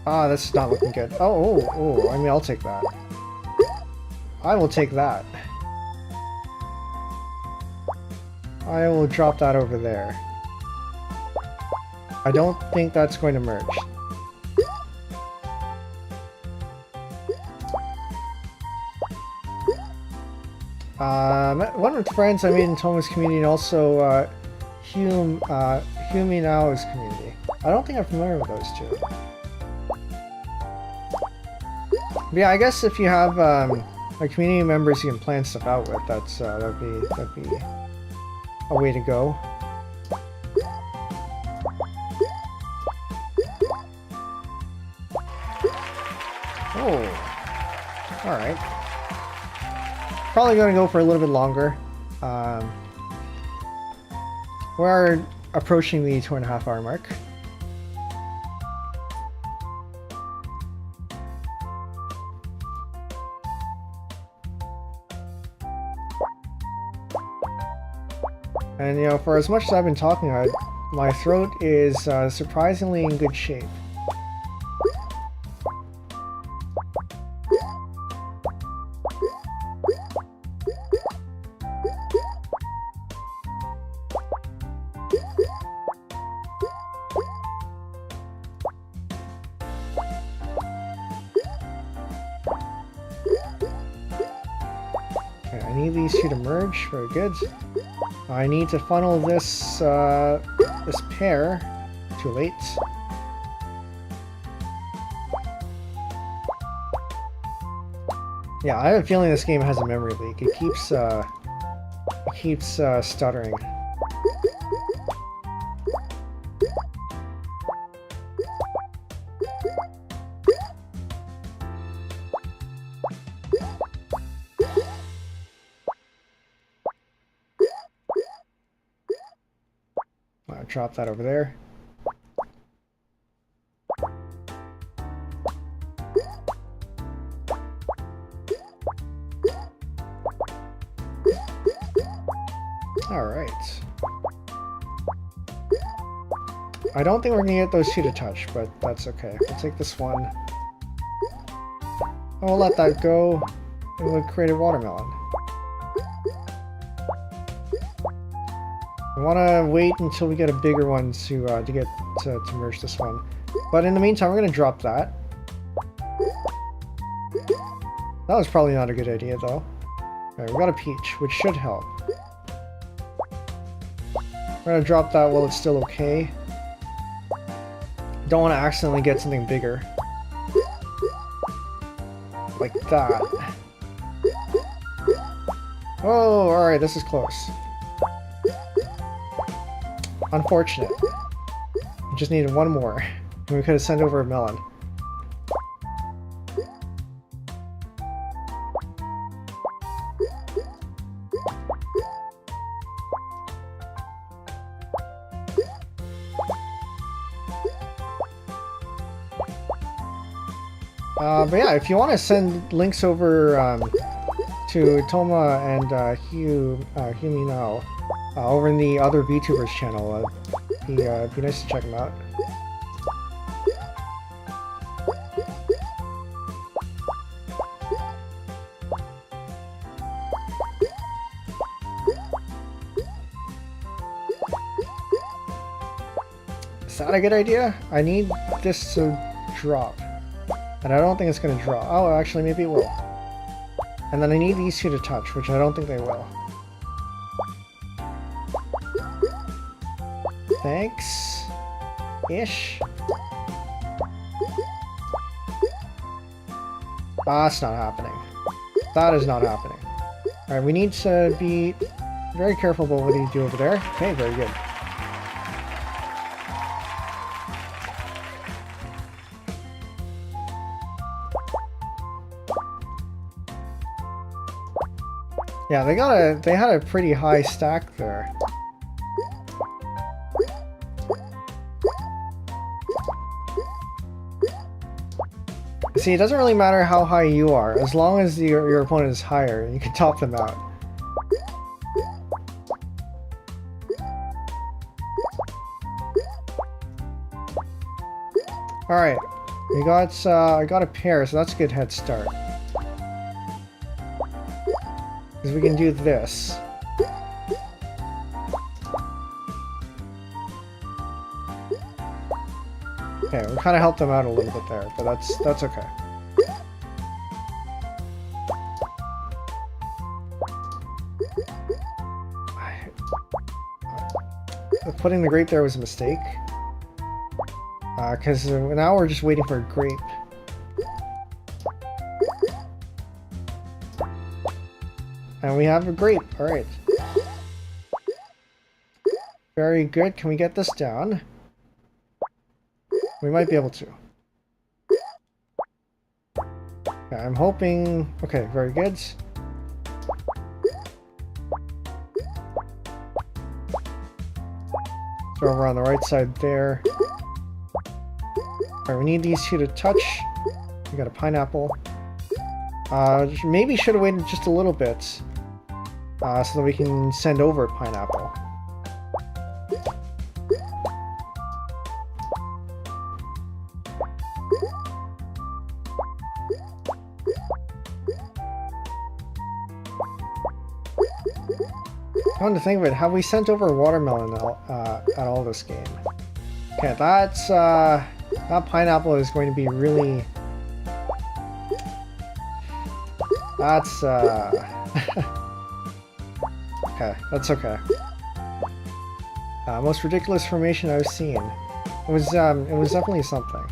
Ah, that's not looking good. Oh, I mean, I'll take that. I will take that. I will drop that over there. I don't think that's going to merge. One of the friends I made in Toma's community and also Huminao's community. I don't think I'm familiar with those two. But yeah, I guess if you have like community members you can plan stuff out with, that'd be a way to go. Oh, all right. Probably going to go for a little bit longer. We're approaching the 2.5 hour mark. And you know, for as much as I've been talking about it, my throat is surprisingly in good shape. Okay, I need these two to merge. Very good. I need to funnel this this pair. Too late. Yeah, I have a feeling this game has a memory leak. It keeps stuttering. drop that over there. Alright. I don't think we're gonna get those two to touch, but that's okay. We'll take this one. I'll let that go, and we'll create a watermelon. I want to wait until we get a bigger one to merge this one. But in the meantime, we're going to drop that. That was probably not a good idea, though. Alright, we got a peach, which should help. We're going to drop that while it's still okay. Don't want to accidentally get something bigger. Like that. Oh, alright, this is close. Unfortunate. We just needed one more. And we could have sent over a melon. But yeah, if you want to send links over to Toma and Hugh now over in the other VTubers channel, be nice to check them out. Is that a good idea? I need this to drop. And I don't think it's going to drop. Oh, actually, maybe it will. And then I need these two to touch, which I don't think they will. Thanks. Ish. That's not happening. That is not happening. Alright, we need to be very careful about what you do over there. Okay, very good. Yeah, they had a pretty high stack there. See, it doesn't really matter how high you are, as long as your opponent is higher, you can top them out. Alright, I got a pair, so that's a good head start. Because we can do this. Okay, we kind of helped them out a little bit there, but that's okay. Putting the grape there was a mistake. Because now we're just waiting for a grape. And we have a grape. Alright. Very good. Can we get this down? We might be able to. Okay, I'm hoping... Okay, very good. So over on the right side there. Alright, we need these two to touch. We got a pineapple. Maybe should have waited just a little bit. So that we can send over a pineapple. Come to think of it, have we sent over a watermelon at all this game? Okay, that's that pineapple is going to be really... That's okay, that's okay. Most ridiculous formation I've seen. It was definitely something.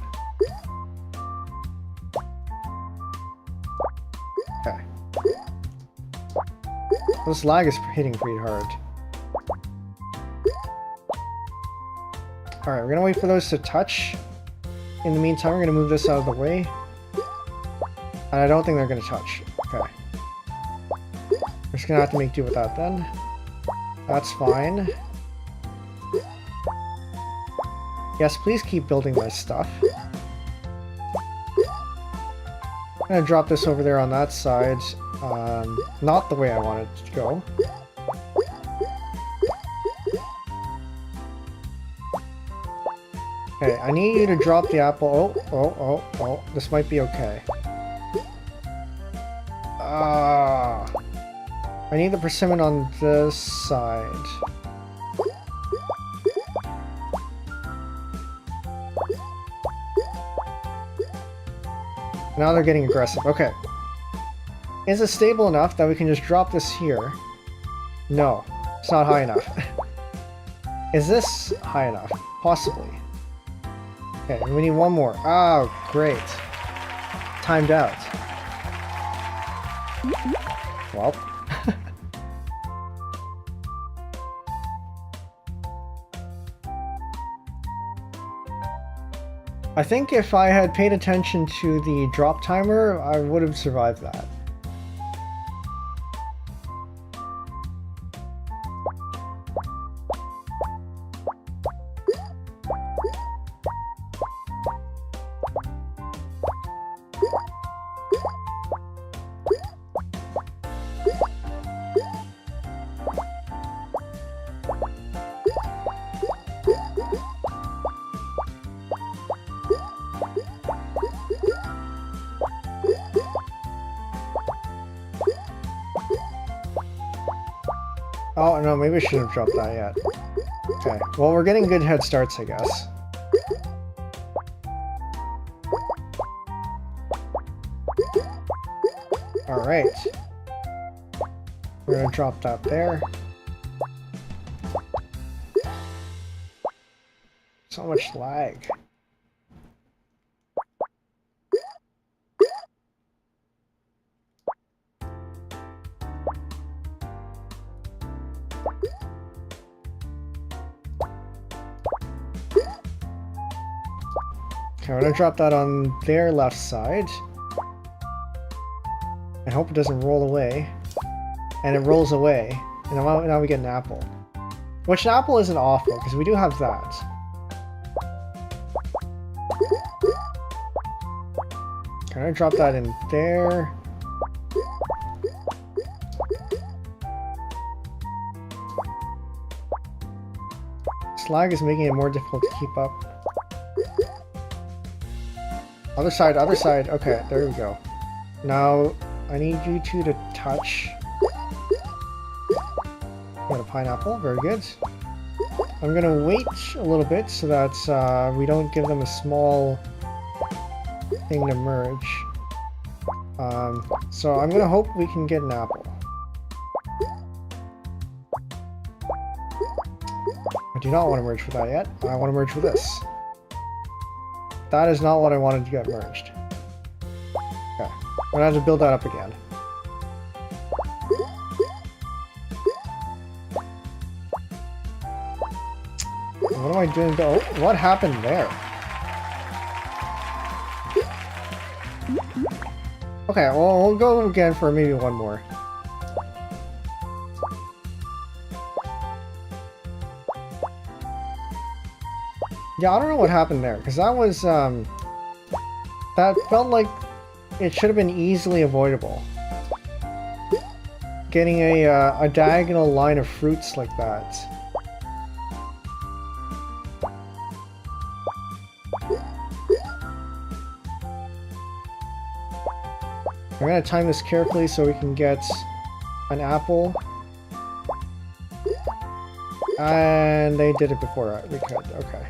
Okay. This lag is hitting pretty hard. Alright, we're gonna wait for those to touch. In the meantime, we're gonna move this out of the way. And I don't think they're gonna touch. Okay. We're just gonna have to make do with that then. That's fine. Yes, please keep building my stuff. I'm gonna drop this over there on that side. Not the way I want it to go. Okay, I need you to drop the apple. Oh, this might be okay. I need the persimmon on this side. Now they're getting aggressive. Okay. Is it stable enough that we can just drop this here? No, it's not high enough. Is this high enough? Possibly. Okay, and we need one more. Oh, great. Timed out. Well. I think if I had paid attention to the drop timer, I would have survived that. Oh, no, maybe I shouldn't have dropped that yet. Okay, well, we're getting good head starts, I guess. Alright. We're gonna drop that there. So much lag. Okay, we're gonna drop that on their left side. I hope it doesn't roll away. And it rolls away. And now we get an apple. Which an apple isn't awful, because we do have that. Okay, I'm gonna drop that in there. Slag is making it more difficult to keep up. Other side, other side. Okay, there we go. Now, I need you two to touch. Got a pineapple, very good. I'm gonna wait a little bit so that we don't give them a small thing to merge. So I'm gonna hope we can get an apple. I do not want to merge with that yet. I want to merge with this. That is not what I wanted to get merged. Okay, I'm gonna have to build that up again. What am I doing? Oh, what happened there? Okay, well, we'll go again for maybe one more. Yeah, I don't know what happened there, because that was, that felt like it should have been easily avoidable. Getting a diagonal line of fruits like that. I'm gonna time this carefully so we can get an apple. And they did it before we could, okay.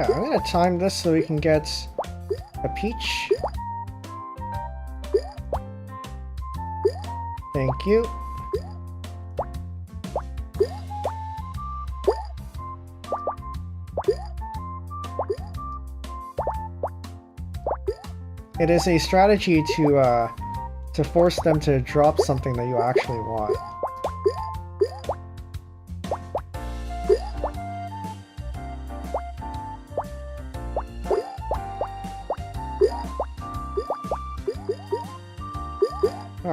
Okay, I'm gonna time this so we can get a peach. Thank you. It is a strategy to force them to drop something that you actually want.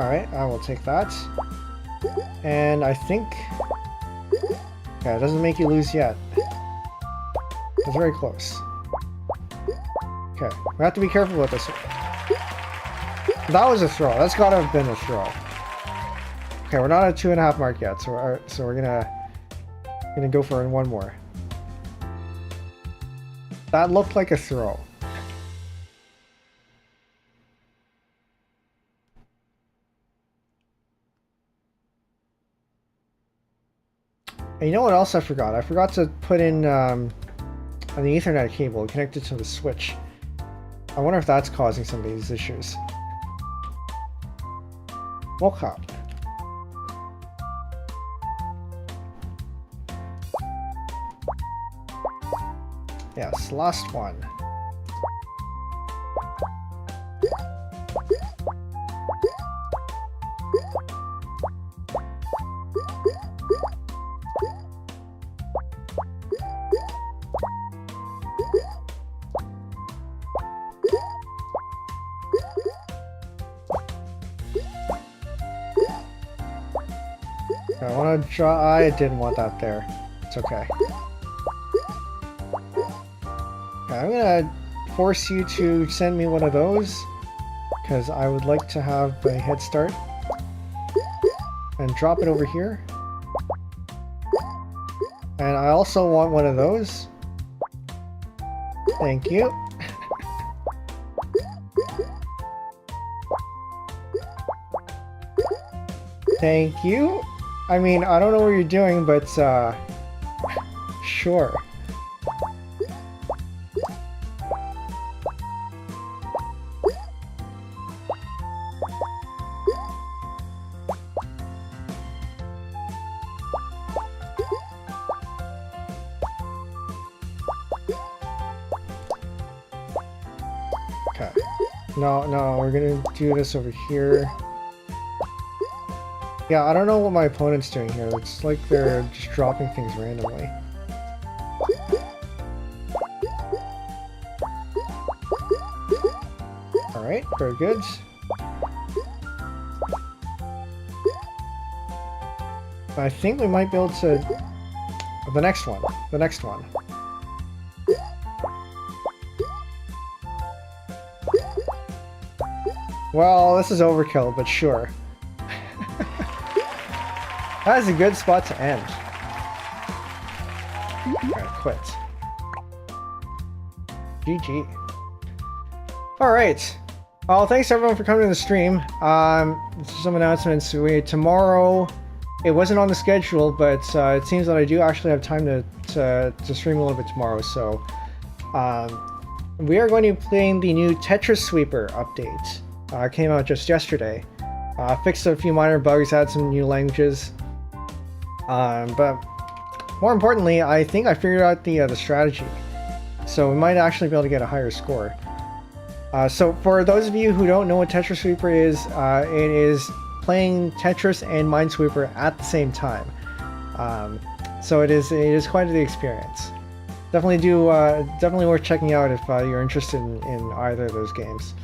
Alright, I will take that. And I think... Okay, it doesn't make you lose yet. It's very close. Okay, we have to be careful with this. That was a throw. That's gotta have been a throw. Okay, we're not at 2.5 mark yet, so we're gonna go for one more. That looked like a throw. And you know what else I forgot? I forgot to put in on the Ethernet cable connected to the switch. I wonder if that's causing some of these issues. Woke up. Yes, last one. I want to draw. I didn't want that there. It's okay. Okay, I'm gonna force you to send me one of those because I would like to have a head start. And drop it over here. And I also want one of those. Thank you. Thank you. I mean, I don't know what you're doing, but sure. Okay. No, we're gonna do this over here. Yeah, I don't know what my opponent's doing here. It's like they're just dropping things randomly. Alright, very good. I think we might be able to... The next one. The next one. Well, this is overkill, but sure. That is a good spot to end. Alright, quit. GG. Alright. Well, thanks everyone for coming to the stream. Some announcements. Tomorrow, it wasn't on the schedule, but it seems that I do actually have time to stream a little bit tomorrow. So, we are going to be playing the new Tetris Sweeper update. Came out just yesterday. Fixed a few minor bugs, added some new languages. But more importantly, I think I figured out the strategy. So we might actually be able to get a higher score. So for those of you who don't know what Tetris Sweeper is, it is playing Tetris and Minesweeper at the same time. So it is quite the experience. Definitely worth checking out if you're interested in either of those games.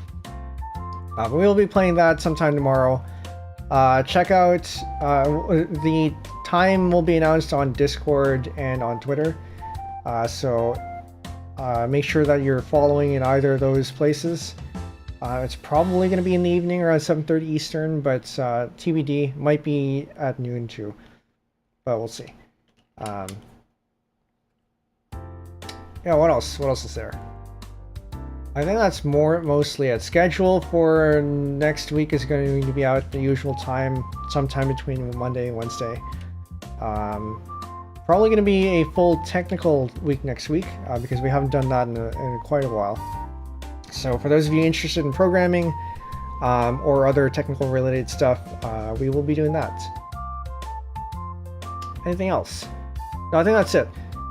But we will be playing that sometime tomorrow. Check out the time will be announced on Discord and on Twitter. So make sure that you're following in either of those places. It's probably going to be in the evening around 7:30 Eastern, but TBD, might be at noon too. But we'll see. Yeah, what else? What else is there? I think that's mostly it. Schedule for next week is going to be out at the usual time, sometime between Monday and Wednesday. Probably going to be a full technical week next week because we haven't done that in quite a while. So for those of you interested in programming or other technical related stuff, we will be doing that. Anything else? No, I think that's it.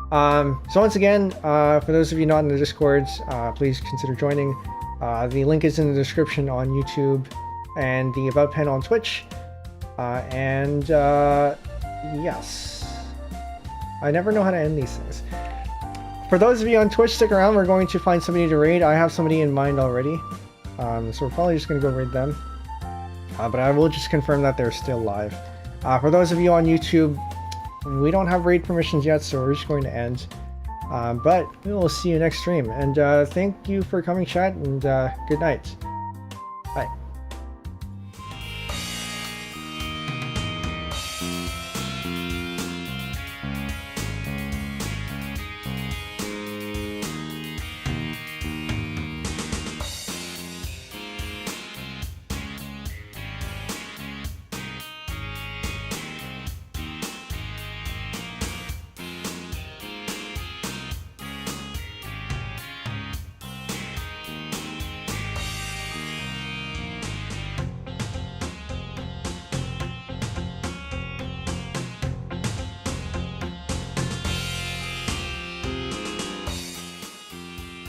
So once again, for those of you not in the Discords, please consider joining. The link is in the description on YouTube and the About panel on Twitch. Yes. I never know how to end these things. For those of you on Twitch, stick around. We're going to find somebody to raid. I have somebody in mind already. So we're probably just going to go raid them. But I will just confirm that they're still live. For those of you on YouTube, we don't have raid permissions yet, so we're just going to end. But we will see you next stream. And thank you for coming, chat, and good night. Bye.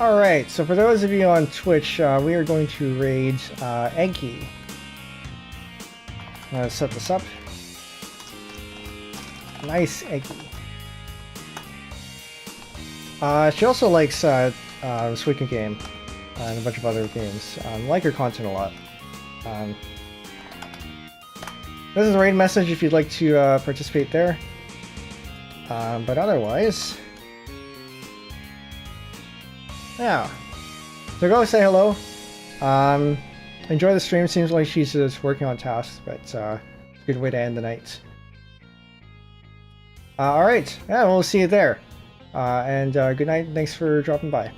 Alright, so for those of you on Twitch, we are going to raid Eggy. Set this up. Nice Eggy. She also likes Suika Game and a bunch of other games. I like her content a lot. This is a raid message if you'd like to participate there. But otherwise... yeah, so go say hello. Enjoy the stream. Seems like she's just working on tasks, but it's a good way to end the night. Alright, yeah, we'll see you there. And good night, thanks for dropping by.